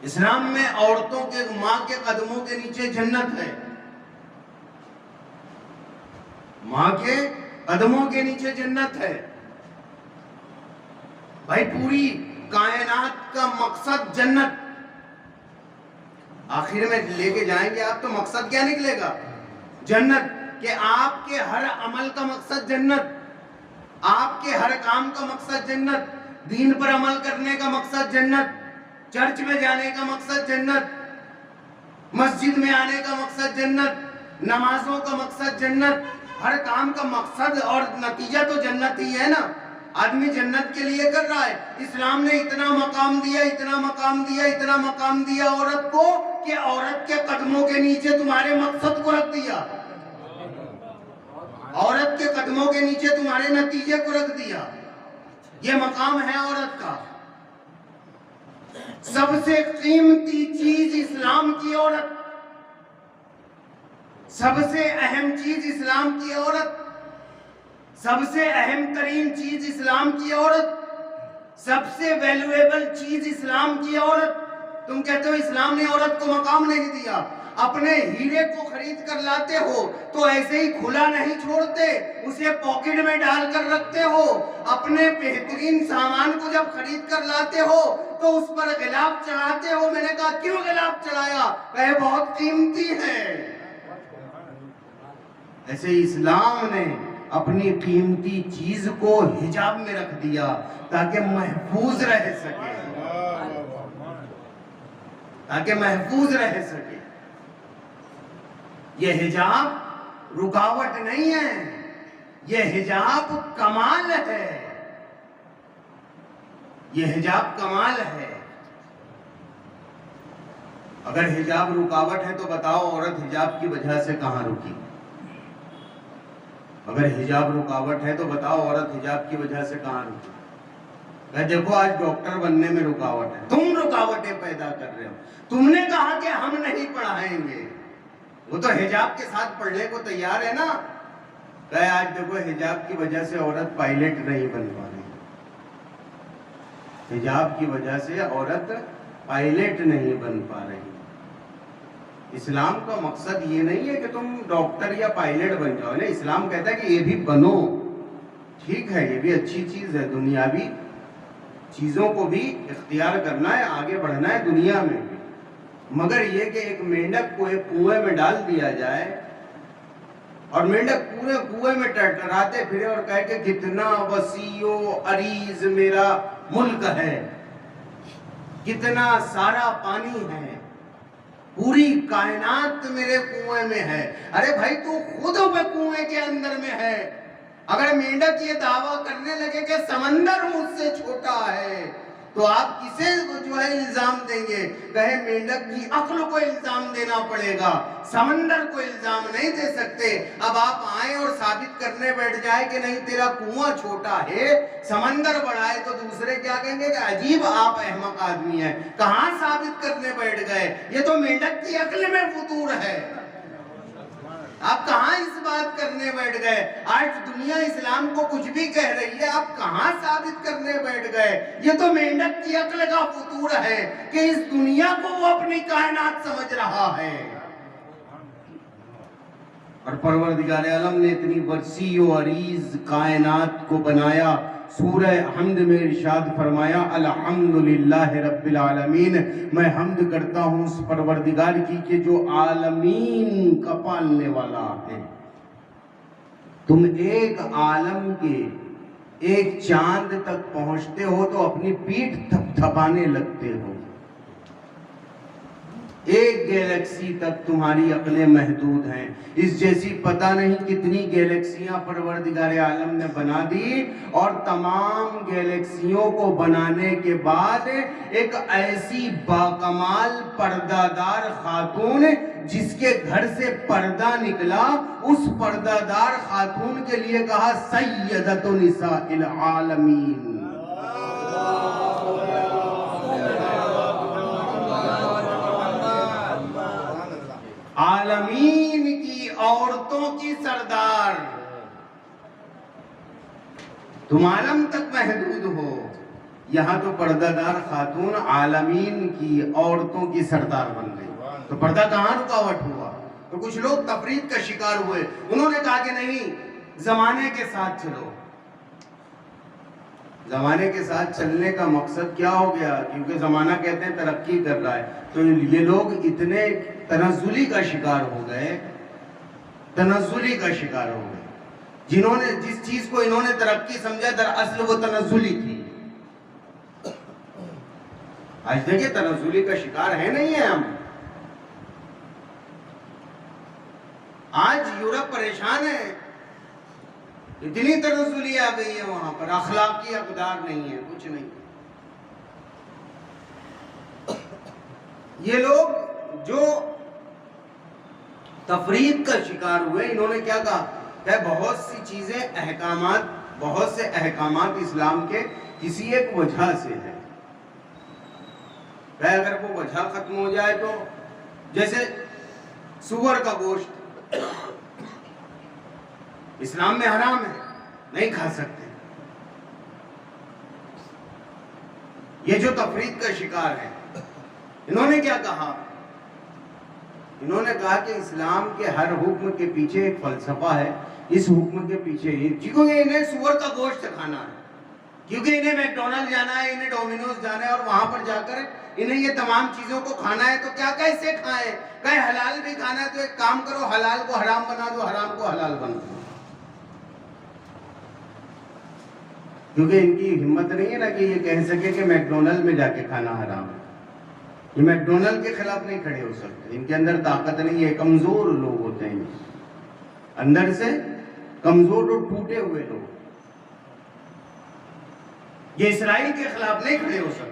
اسلام میں عورتوں کے ماں کے قدموں کے نیچے جنت ہے. ماں کے قدموں کے نیچے جنت ہے. بھائی پوری کائنات کا مقصد جنت. آخر میں لے کے جائیں گے آپ تو مقصد کیا نکلے گا؟ جنت. کہ آپ کے ہر عمل کا مقصد جنت، آپ کے ہر کام کا مقصد جنت، دین پر عمل کرنے کا مقصد جنت، چرچ میں جانے کا مقصد جنت، مسجد میں آنے کا مقصد جنت، نمازوں کا مقصد جنت، ہر کام کا مقصد اور نتیجہ تو جنت ہی ہے نا. آدمی جنت کے لیے کر رہا ہے. اسلام نے اتنا مقام دیا، اتنا مقام دیا، اتنا مقام دیا عورت کو کہ عورت کے قدموں کے نیچے تمہارے مقصد کو رکھ دیا، عورت کے قدموں کے نیچے تمہارے نتیجے کو رکھ دیا. یہ مقام ہے عورت کا. سب سے قیمتی چیز اسلام کی عورت، سب سے اہم چیز اسلام کی عورت، سب سے اہم ترین چیز اسلام کی عورت، سب سے ویلیویبل چیز اسلام کی عورت. تم کہتے ہو اسلام نے عورت کو مقام نہیں دیا. اپنے ہیرے کو خرید کر لاتے ہو تو ایسے ہی کھلا نہیں چھوڑتے، اسے پاکٹ میں ڈال کر رکھتے ہو. اپنے بہترین سامان کو جب خرید کر لاتے ہو تو اس پر غلاف چڑھاتے ہو. میں نے کہا کیوں غلاف چڑھایا؟ کہ بہت قیمتی ہے. ایسے اسلام نے اپنی قیمتی چیز کو حجاب میں رکھ دیا تاکہ محفوظ رہ سکے، تاکہ محفوظ رہ سکے. یہ حجاب رکاوٹ نہیں ہے، یہ حجاب کمال ہے، یہ حجاب کمال ہے. اگر حجاب رکاوٹ ہے تو بتاؤ عورت حجاب کی وجہ سے کہاں رکی؟ اگر حجاب رکاوٹ ہے تو بتاؤ عورت حجاب کی وجہ سے کہاں رکی؟ دیکھو آج ڈاکٹر بننے میں رکاوٹ ہے، تم رکاوٹیں پیدا کر رہے ہو. تم نے کہا کہ ہم نہیں پڑھائیں گے، وہ تو حجاب کے ساتھ پڑھنے کو تیار ہے نا. کہ آج دیکھو حجاب کی وجہ سے عورت پائلٹ نہیں بن پا رہی، حجاب کی وجہ سے عورت پائلٹ نہیں بن پا رہی. اسلام کا مقصد یہ نہیں ہے کہ تم ڈاکٹر یا پائلٹ بن جاؤ نا. اسلام کہتا ہے کہ یہ بھی بنو. ٹھیک ہے، یہ بھی اچھی چیز ہے، دنیاوی چیزوں کو بھی اختیار کرنا ہے، آگے بڑھنا ہے دنیا میں. مگر یہ کہ ایک مینڈک کو ایک کنویں میں ڈال دیا جائے اور مینڈک پورے کنویں میں ٹرٹراتے پھرے اور کہے کہ کتنا وسیع و عریض میرا ملک ہے، کتنا سارا پانی ہے، پوری کائنات میرے کنویں میں ہے. ارے بھائی تو خود کنویں کے اندر میں ہے. اگر مینڈک یہ دعویٰ کرنے لگے کہ سمندر مجھ سے چھوٹا ہے تو آپ کسے جو ہے الزام دیں گے؟ کہے مینڈک کی عقل کو الزام دینا پڑے گا، سمندر کو الزام نہیں دے سکتے. اب آپ آئیں اور ثابت کرنے بیٹھ جائے کہ نہیں تیرا کنواں چھوٹا ہے، سمندر بڑا ہے، تو دوسرے کیا کہیں گے کہ عجیب آپ احمق آدمی ہیں، کہاں ثابت کرنے بیٹھ گئے؟ یہ تو مینڈک کی عقل میں فطور ہے، آپ کہاں اس بات کرنے بیٹھ گئے؟ آج دنیا اسلام کو کچھ بھی کہہ رہی ہے، آپ کہاں ثابت کرنے بیٹھ گئے؟ یہ تو مینڈک کی عقل کا فطور ہے کہ اس دنیا کو وہ اپنی کائنات سمجھ رہا ہے. اور پروردگار عالم نے اتنی وسیع و عریض کائنات کو بنایا. سورہ حمد میں ارشاد فرمایا الحمدللہ رب العالمین، میں حمد کرتا ہوں اس پروردگار کی کہ جو عالمین کا پالنے والا ہے. تم ایک عالم کے ایک چاند تک پہنچتے ہو تو اپنی پیٹھ تھپ تھپانے لگتے ہو. ایک گیلیکسی تک تمہاری عقلیں محدود ہیں. اس جیسی پتہ نہیں کتنی گیلیکسیاں پروردگار عالم نے بنا دی, اور تمام گیلیکسیوں کو بنانے کے بعد ایک ایسی باکمال پردہ دار خاتون جس کے گھر سے پردہ نکلا, اس پردہ دار خاتون کے لیے کہا سیدۃ نساء العالمین. عالمین کی عورتوں کی سردار. تم عالم تک محدود ہو, یہاں تو پردہ دار خاتون عالمین کی عورتوں کی سردار بن گئی. تو پردہ کہاں رکاوٹ ہوا؟ تو کچھ لوگ تفرید کا شکار ہوئے. انہوں نے کہا کہ نہیں, زمانے کے ساتھ چلو. زمانے کے ساتھ چلنے کا مقصد کیا ہو گیا؟ کیونکہ زمانہ کہتے ہیں ترقی کر رہا ہے, تو یہ لوگ اتنے تنزلی کا شکار ہو گئے, تنزلی کا شکار ہو گئے. جنہوں نے جس چیز کو انہوں نے ترقی سمجھا دراصل وہ تنزلی تھی. آج دیکھیں تنزلی کا شکار ہے نہیں ہے ہم. آج یورپ پریشان ہے, اتنی تنزلی آ گئی ہے وہاں پر, اخلاقی اقدار نہیں ہے, کچھ نہیں. یہ لوگ جو تفرید کا شکار ہوئے, انہوں نے کیا کہا کہ بہت سی چیزیں احکامات, بہت سے احکامات اسلام کے کسی ایک وجہ سے ہیں. اگر وہ وجہ ختم ہو جائے تو, جیسے سور کا گوشت اسلام میں حرام ہے, نہیں کھا سکتے. یہ جو تفرید کا شکار ہے, انہوں نے کیا کہا؟ انہوں نے کہا کہ اسلام کے ہر حکم کے پیچھے ایک فلسفہ ہے. اس حکم کے پیچھے کیونکہ انہیں سور کا گوشت کھانا ہے, کیونکہ انہیں میک ڈونلڈ جانا ہے, انہیں ڈومینوز جانا ہے, اور وہاں پر جا کر انہیں یہ تمام چیزوں کو کھانا ہے. تو کیا کیسے کھائیں؟ کہیں حلال بھی کھانا ہے تو ایک کام کرو, حلال کو حرام بنا دو, حرام کو حلال بنا دو. کیونکہ ان کی ہمت نہیں ہے نا کہ یہ کہہ سکے کہ میک ڈونلڈ میں جا کے کھانا حرام ہے. یہ میک ڈونلڈ کے خلاف نہیں کھڑے ہو سکتے, ان کے اندر طاقت نہیں ہے. کمزور لوگ ہوتے ہیں, اندر سے کمزور اور ٹوٹے ہوئے لوگ. یہ اسرائیل کے خلاف نہیں کھڑے ہو سکتے.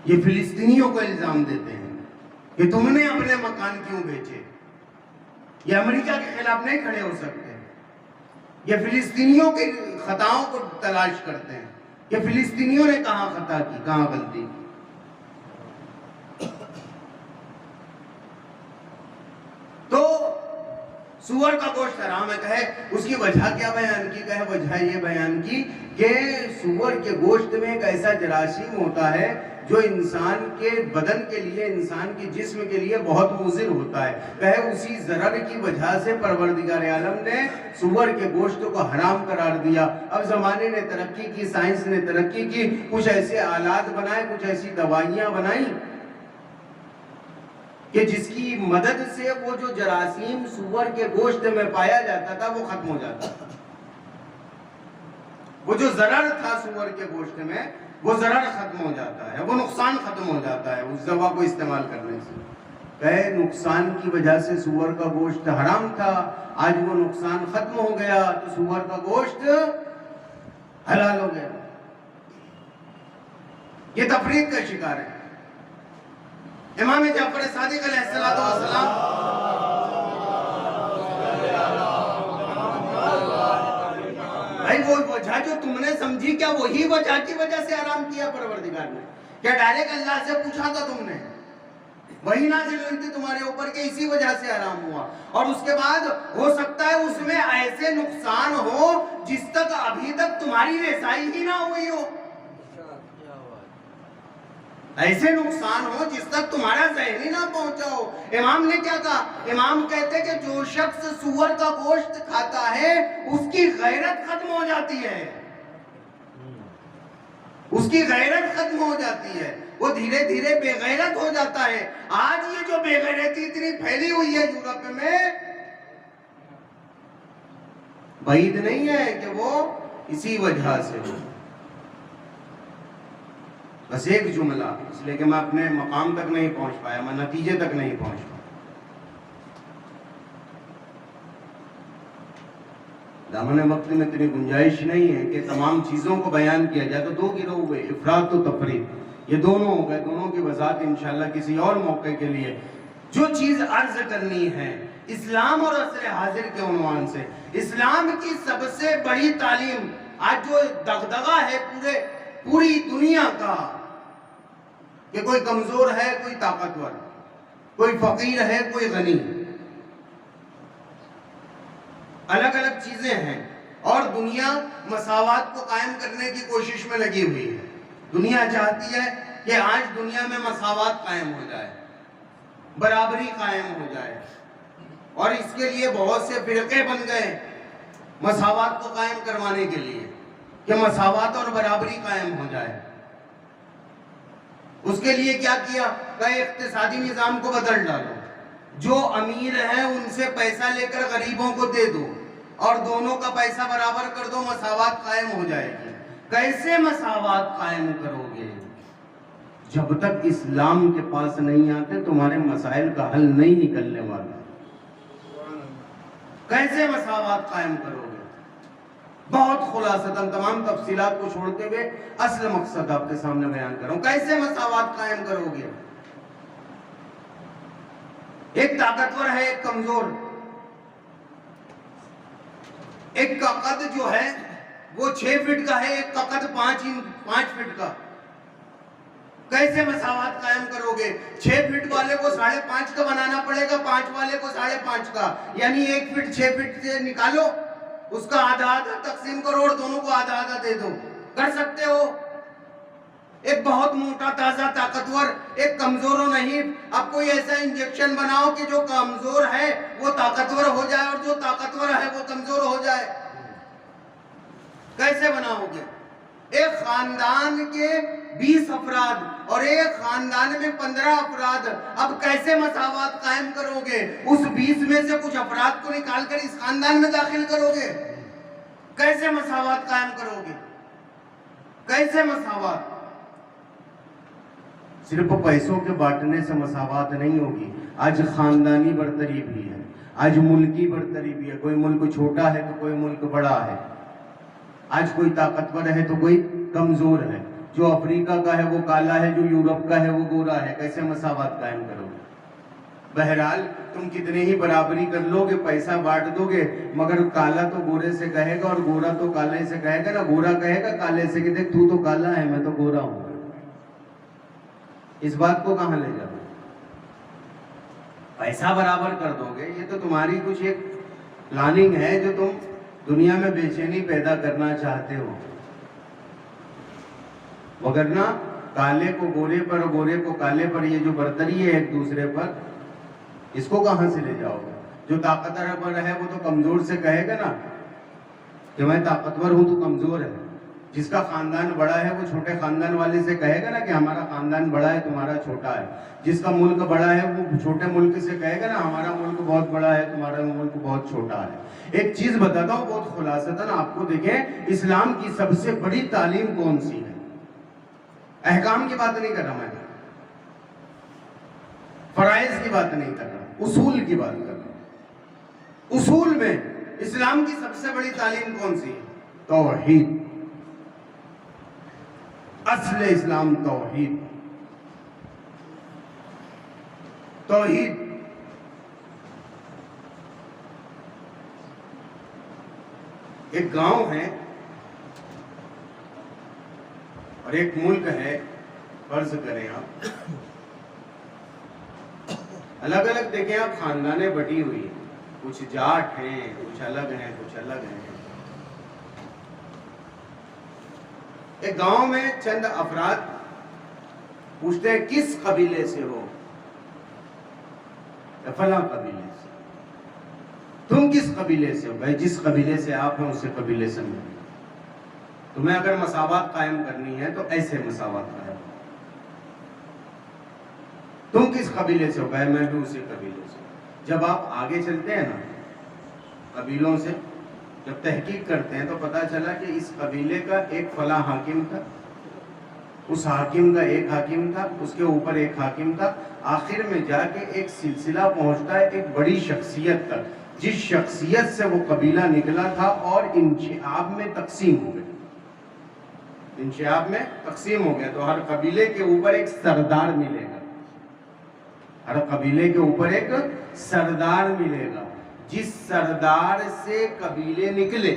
یہ فلسطینیوں کو الزام دیتے ہیں کہ تم نے اپنے مکان کیوں بیچے. یہ امریکہ کے خلاف نہیں کھڑے ہو سکتے. یہ فلسطینیوں کے خطاؤں کو تلاش کرتے ہیں کہ فلسطینیوں نے کہاں خطا کی, کہاں غلطی کی. تو سور کا گوشت حرام ہے, کہے اس کی وجہ کیا بیان کی؟ کہے وجہ یہ بیان کی کہ سور کے گوشت میں ایک ایسا جراثیم ہوتا ہے جو انسان کے بدن کے لیے, انسان کے جسم کے لیے بہت مضر ہوتا ہے. کہے اسی ضرر کی وجہ سے پروردگار عالم نے سور کے گوشت کو حرام قرار دیا. اب زمانے نے ترقی کی, سائنس نے ترقی کی, کچھ ایسے آلات بنائے, کچھ ایسی دوائیاں بنائیں کہ جس کی مدد سے وہ جو جراثیم سور کے گوشت میں پایا جاتا تھا وہ ختم ہو جاتا تھا. وہ جو ضرر تھا سور کے گوشت میں, وہ ضرر ختم ہو جاتا ہے, وہ نقصان ختم ہو جاتا ہے اس دوا کو استعمال کرنے سے. کہے نقصان کی وجہ سے سور کا گوشت حرام تھا, آج وہ نقصان ختم ہو گیا تو سور کا گوشت حلال ہو گیا. یہ تفرید کا شکار ہے. امام جعفر صادق علیہ السلام, بھائی وہ وجہ جو تم نے سمجھی, کیا وہی وجہ کی وجہ سے حرام کیا پروردگار نے؟ کیا ڈائریکٹ اللہ سے پوچھا تھا تم نے؟ وہی نازل ہوئی تھی تمہارے اوپر کہ اسی وجہ سے حرام ہوا. اور اس کے بعد ہو سکتا ہے اس میں ایسے نقصان ہو جس تک ابھی تک تمہاری رسائی ہی نہ ہوئی ہو, ایسے نقصان ہو جس تک تمہارا ذہن ہی نہ پہنچا ہو. امام نے کیا کہا؟ امام کہتے کہ جو شخص سور کا گوشت کھاتا ہے اس کی غیرت ختم ہو جاتی ہے, اس کی غیرت ختم ہو جاتی ہے, وہ دھیرے دھیرے بے غیرت ہو جاتا ہے. آج یہ جو بے غیرتی اتنی پھیلی ہوئی ہے یورپ میں, بعید نہیں ہے کہ وہ اسی وجہ سے ہو. بس ایک جملہ، اس لیے کہ میں اپنے مقام تک نہیں پہنچ پایا، میں نتیجے تک نہیں پہنچ پایا. دامن وقت میں اتنی گنجائش نہیں ہے کہ تمام چیزوں کو بیان کیا جائے. تو دو گروہ ہوئے، افراط و تفریط، یہ دونوں ہو گئے. دونوں کی وضاحت انشاءاللہ کسی اور موقع کے لیے. جو چیز عرض کرنی ہے اسلام اور عصر حاضر کے عنوان سے، اسلام کی سب سے بڑی تعلیم، آج جو دغدغہ ہے پوری دنیا کا کہ کوئی کمزور ہے کوئی طاقتور، کوئی فقیر ہے کوئی غنی، الگ الگ چیزیں ہیں، اور دنیا مساوات کو قائم کرنے کی کوشش میں لگی ہوئی ہے. دنیا چاہتی ہے کہ آج دنیا میں مساوات قائم ہو جائے، برابری قائم ہو جائے، اور اس کے لیے بہت سے فرقے بن گئے مساوات کو قائم کروانے کے لیے کہ مساوات اور برابری قائم ہو جائے. اس کے لیے کیا کیا کہ اقتصادی نظام کو بدل ڈالو، جو امیر ہیں ان سے پیسہ لے کر غریبوں کو دے دو اور دونوں کا پیسہ برابر کر دو، مساوات قائم ہو جائے گی. کیسے مساوات قائم کرو گے؟ جب تک اسلام کے پاس نہیں آتے تمہارے مسائل کا حل نہیں نکلنے والا. کیسے مساوات قائم کرو گے؟ بہت خلاصتاً تمام تفصیلات کو چھوڑتے ہوئے اصل مقصد آپ کے سامنے بیان کر رہا ہوں. کیسے مساوات قائم کرو گے؟ ایک طاقتور ہے ایک کمزور، ایک کا قد جو ہے وہ 6 فٹ کا ہے، ایک کا قد 5 فٹ کا. کیسے مساوات قائم کرو گے؟ 6 فٹ والے کو 5.5 کا بنانا پڑے گا، 5 والے کو 5.5 کا، یعنی 1 فٹ 6 فٹ سے نکالو، اس کا آدھا آدھا تقسیم کرو اور دونوں کو آدھا آدھا دے دو. کر سکتے ہو؟ ایک بہت موٹا تازہ طاقتور، ایک کمزور نہیں. اب کوئی ایسا انجیکشن بناؤ کہ جو کمزور ہے وہ طاقتور ہو جائے اور جو طاقتور ہے وہ کمزور ہو جائے. کیسے بناؤ گے؟ ایک خاندان کے 20 افراد اور ایک خاندان میں 15 افراد، اب کیسے مساوات قائم کرو گے؟ اس 20 میں سے کچھ افراد کو نکال کر اس خاندان میں داخل کرو گے؟ کیسے مساوات قائم کرو گے؟ کیسے مساوات؟ صرف پیسوں کے بانٹنے سے مساوات نہیں ہوگی. آج خاندانی برتری بھی ہے، آج ملکی برتری بھی ہے. کوئی ملک چھوٹا ہے تو کوئی ملک بڑا ہے، آج کوئی طاقتور ہے تو کوئی کمزور ہے. جو افریقہ کا ہے وہ کالا ہے، جو یورپ کا ہے وہ گورا ہے. کیسے مساوات قائم کرو گے؟ بہرحال تم کتنے ہی برابری کر لو گے، پیسہ بانٹ دو گے، مگر کالا تو گورے سے کہے گا اور گورا تو کالے سے کہے گا نا. گورا کہے گا کالے سے کہ دیکھ تو تو کالا ہے میں تو گورا ہوں. اس بات کو کہاں لے جاؤ؟ پیسہ برابر کر دو گے. یہ تو تمہاری کچھ ایک پلاننگ ہے جو تم دنیا میں بے چینی پیدا کرنا چاہتے ہو، وگرنہ کالے کو گورے پر اور گورے کو کالے پر یہ جو برتری ہے ایک دوسرے پر، اس کو کہاں سے لے جاؤ گے؟ جو طاقتور ہے وہ تو کمزور سے کہے گا نا کہ میں طاقتور ہوں تو کمزور ہے. جس کا خاندان بڑا ہے وہ چھوٹے خاندان والے سے کہے گا نا کہ ہمارا خاندان بڑا ہے تمہارا چھوٹا ہے. جس کا ملک بڑا ہے وہ چھوٹے ملک سے کہے گا نا ہمارا ملک بہت بڑا ہے تمہارا ملک بہت چھوٹا ہے. ایک چیز بتاتا ہوں بہت خلاصتاً آپ کو، دیکھیں اسلام کی سب سے بڑی تعلیم کون سی ہے؟ احکام کی بات نہیں کر رہا میں، فرائض کی بات نہیں کر رہا، اصول کی بات کر رہا ہوں. اصول میں اسلام کی سب سے بڑی تعلیم کون سی ہے؟ توحید. اصل اسلام توحید. توحید. ایک گاؤں ہے اور ایک ملک ہے، فرض کریں آپ، الگ الگ دیکھیں آپ خاندانیں بٹی ہوئی ہیں، کچھ جاٹ ہیں، کچھ الگ ہیں، کچھ الگ ہیں. ایک گاؤں میں چند افراد پوچھتے ہیں کس قبیلے سے ہو؟ فلاں قبیلے سے. تم کس قبیلے سے ہو؟ بھائی جس قبیلے سے آپ ہیں اسی قبیلے سے میں. تمہیں اگر مساوات قائم کرنی ہے تو ایسے مساوات قائم. تم کس قبیلے سے ہو؟ بھائی میں بھی اسی قبیلے سے. جب آپ آگے چلتے ہیں نا قبیلوں سے جب تحقیق کرتے ہیں تو پتہ چلا کہ اس قبیلے کا ایک فلاں حاکم تھا، اس حاکم کا ایک حاکم تھا، اس کے اوپر ایک حاکم تھا، آخر میں جا کے ایک سلسلہ پہنچتا ہے ایک بڑی شخصیت تک، جس شخصیت سے وہ قبیلہ نکلا تھا اور انشعاب میں تقسیم ہو گیا، انشعاب میں تقسیم ہو گیا۔ تو ہر قبیلے کے اوپر ایک سردار ملے گا، ہر قبیلے کے اوپر ایک سردار ملے گا، جس سردار سے قبیلے نکلے،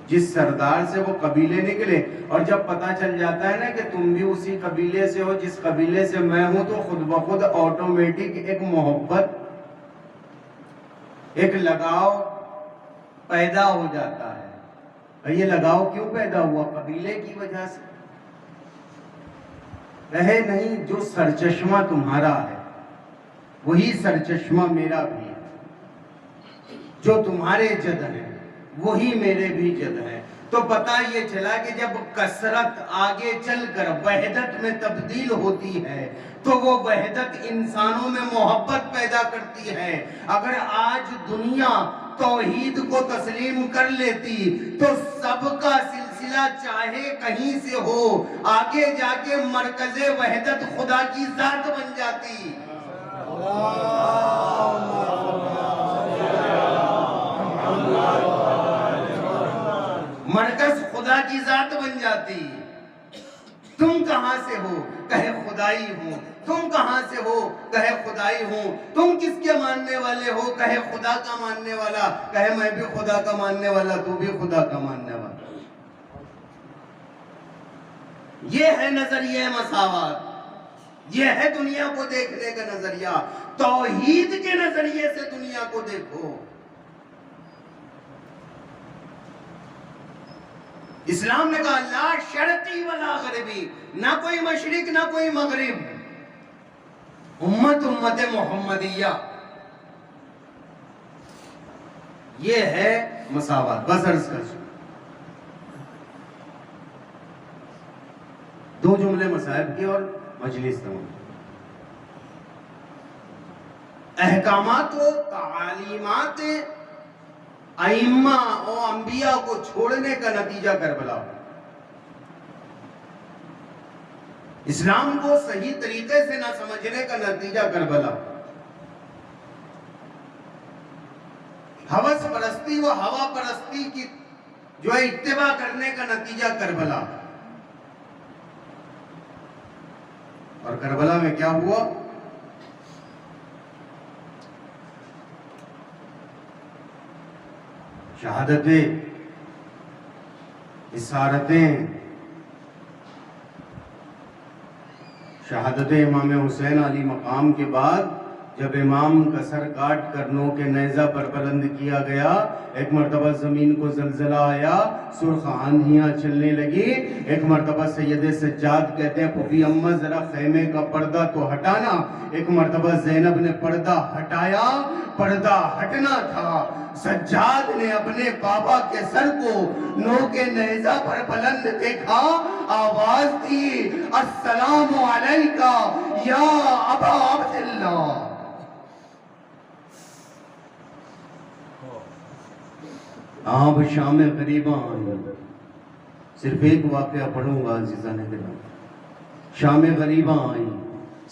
جس سردار سے وہ قبیلے نکلے، اور جب پتہ چل جاتا ہے نا کہ تم بھی اسی قبیلے سے ہو جس قبیلے سے میں ہوں، تو خود بخود آٹومیٹک ایک محبت، ایک لگاؤ پیدا ہو جاتا ہے۔ اور یہ لگاؤ کیوں پیدا ہوا؟ قبیلے کی وجہ سے۔ کہے نہیں جو سرچشمہ تمہارا ہے وہی سرچشمہ میرا بھی ہے، جو تمہارے جد ہے وہی میرے بھی جد ہے۔ تو پتہ یہ چلا کہ جب کثرت آگے چل کر وحدت میں تبدیل ہوتی ہے تو وہ وحدت انسانوں میں محبت پیدا کرتی ہے۔ اگر آج دنیا توحید کو تسلیم کر لیتی تو سب کا سلسلہ چاہے کہیں سے ہو آگے جا کے مرکز وحدت خدا کی ذات بن جاتی، مرکز خدا کی ذات بن جاتی۔ تم کہاں سے ہو؟ کہے خدائی ہوں۔ تم کہاں سے ہو؟ کہے خدائی ہوں۔ تم کس کے ماننے والے ہو؟ کہے خدا کا ماننے والا۔ کہے میں بھی خدا کا ماننے والا، تو بھی خدا کا ماننے والا۔ یہ ہے نظریہ مساوات، یہ ہے دنیا کو دیکھنے کا نظریہ۔ توحید کے نظریے سے دنیا کو دیکھو۔ اسلام نے کہا لا شرقی ولا غربی، نہ کوئی مشرق نہ کوئی مغرب، امت محمدیہ، یہ ہے مساوات۔ بس عرض کر دو جملے مصائب کی اور مجلس تمام۔ احکامات و تعلیمات ائمہ و انبیاء کو چھوڑنے کا نتیجہ کربلا، اسلام کو صحیح طریقے سے نہ سمجھنے کا نتیجہ کربلا، ہوس پرستی و ہوا پرستی کی جو ہے اتباع کرنے کا نتیجہ کربلا۔ اور کربلا میں کیا ہوا؟ شہادتیں، اسارتیں، شہادت امام حسین علی مقام کے بعد جب امام کا سر کاٹ کر نو کے نیزہ پر بلند کیا گیا، ایک مرتبہ زمین کو زلزلہ آیا، سرخ آندھیاں چلنے لگی۔ ایک مرتبہ سید سجاد کہتے ہیں پھوپھی اماں ذرا خیمے کا پردہ تو ہٹانا۔ ایک مرتبہ زینب نے پردہ ہٹایا، پردہ ہٹنا تھا۔ سجاد نے اپنے بابا کے سر کو نو کے نیزہ پر بلند دیکھا، آواز دی السلام علیکہ یا ابا عبداللہ۔ آپ شام غریباں آئی، صرف ایک واقعہ پڑھوں گا عزیزان کرام۔ شام غریباں آئی،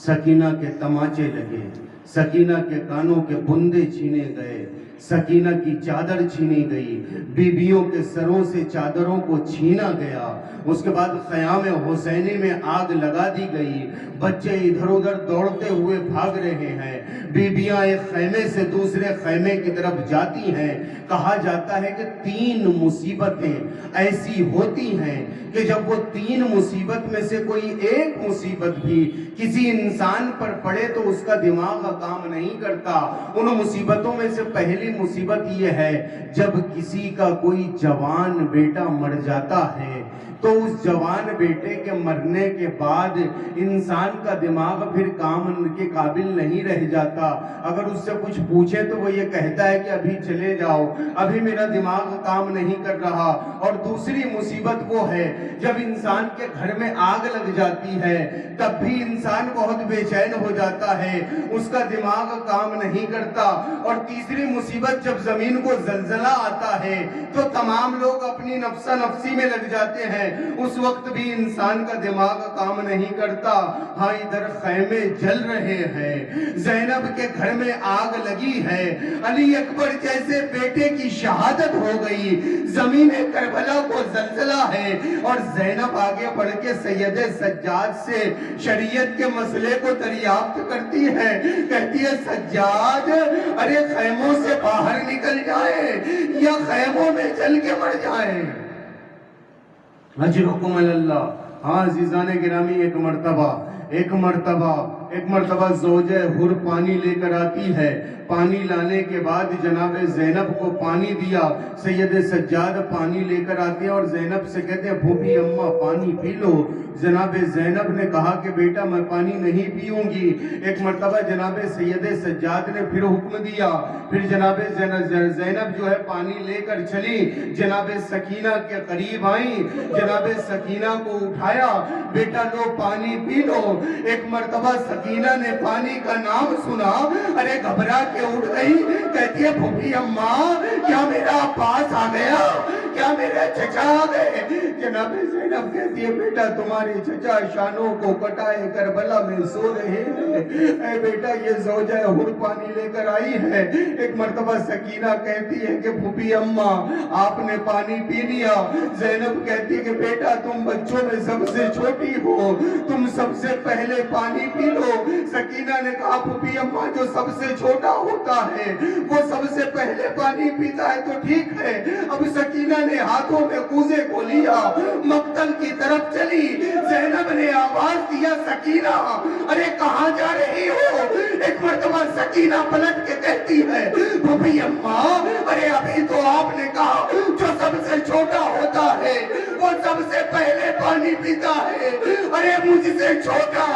سکینہ کے تماچے لگے، سکینہ کے کانوں کے بندے چھینے گئے، سکینہ کی چادر چھینی گئی، بیویوں کے سروں سے چادروں کو چھینا گیا۔ اس کے بعد خیام حسینی میں آگ لگا دی گئی، بچے ادھر ادھر دوڑتے ہوئے بھاگ رہے ہیں، بیویاں ایک خیمے سے دوسرے خیمے کی طرف جاتی ہیں۔ کہا جاتا ہے کہ 3 مصیبتیں ایسی ہوتی ہیں کہ جب وہ 3 مصیبت میں سے کوئی ایک مصیبت بھی کسی انسان پر پڑے تو اس کا دماغ کام نہیں کرتا۔ ان مصیبتوں میں سے پہلی مصیبت یہ ہے جب کسی کا کوئی جوان بیٹا مر جاتا ہے تو اس جوان بیٹے کے مرنے کے بعد انسان کا دماغ پھر کام کے قابل نہیں رہ جاتا۔ اگر اس سے کچھ پوچھے تو وہ یہ کہتا ہے کہ ابھی چلے جاؤ، ابھی میرا دماغ کام نہیں کر رہا۔ اور دوسری مصیبت وہ ہے جب انسان کے گھر میں آگ لگ جاتی ہے تب بھی انسان بہت بے چین ہو جاتا ہے، اس کا دماغ کام نہیں کرتا۔ اور تیسری مصیبت مصیبت جب زمین کو زلزلہ آتا ہے تو تمام لوگ اپنی نفسا نفسی میں لگ جاتے ہیں، اس وقت بھی انسان کا دماغ کام نہیں کرتا۔ ہاں ادھر خیمے جل رہے ہیں، زینب کے گھر میں آگ لگی ہے، علی اکبر جیسے بیٹے کی شہادت ہو گئی، زمین کربلا کو زلزلہ ہے، اور زینب آگے بڑھ کے سید سجاد سے شریعت کے مسئلے کو دریافت کرتی ہے، کہتی ہے سجاد ارے خیموں سے باہر نکل جائیں یا خیموں میں جل کے مر جائیں۔ اجرکم اللہ۔ ہاں عزیزان گرامی، ایک مرتبہ زوجہ حر پانی لے کر آتی ہے، پانی لانے کے بعد جناب زینب کو پانی دیا، سید سجاد پانی لے کر آتے ہیں اور زینب سے کہتے ہیں پھوپھی اماں پانی پی لو۔ جناب زینب نے کہا کہ بیٹا میں پانی نہیں پیوں گی۔ ایک مرتبہ جناب سید سجاد نے پھر حکم دیا، پھر جناب زینب جو ہے پانی لے کر چلی، جناب سکینہ کے قریب آئیں، جناب سکینہ کو اٹھایا، بیٹا لو پانی پی لو۔ ایک مرتبہ سکینہ نے پانی کا نام سنا، ارے گھبرا کے اٹھ گئی، کہتی ہے پھوپھی اماں کیا میرا عباس آ گیا، کیا میرے چچا آ گئے؟ جناب زینب کہتی ہے بیٹا تمہارے چچا شانوں کو کٹائے کربلا میں سو رہے ہیں، اے بیٹا یہ زوجہ حر پانی لے کر آئی ہے۔ ایک مرتبہ سکینہ کہتی ہے کہ پھوپھی اماں آپ نے پانی پی لیا۔ زینب کہتی ہے کہ بیٹا تم بچوں میں سب سے چھوٹی ہو، تم سب سے پہلے پانی پی لو۔ سکینہ نے کہا پھوپھی اماں جو سب سے چھوٹا ہوتا ہے وہ سب سے پہلے پانی پیتا ہے تو ٹھیک ہے۔ اب سکینہ نے ہاتھوں میں کوزے کو لیا، مقتل کی طرف چلی۔ زینب نے آواز دیا سکینہ ارے کہاں جا رہی ہو؟ ایک مرتبہ سکینہ پلٹ کے کہتی ہے پھوپھی اماں ارے ابھی تو آپ نے کہا جو سب سے چھوٹا ہوتا ہے وہ سب سے پہلے پانی پیتا ہے، ارے مجھ سے چھوٹا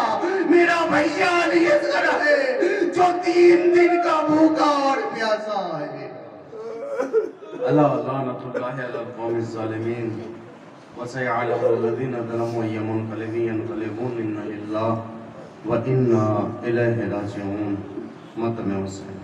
میرا بھیا علی اصغر ہے جو 3 دن کا بھوکا اور پیاسا ہے۔ اللہ لعنت اللہ علی القوم الظالمین وسيعلم الذين ظلموا أي منقلب ينقلبون إنا لله وإنا إليه راجعون۔ متن حسین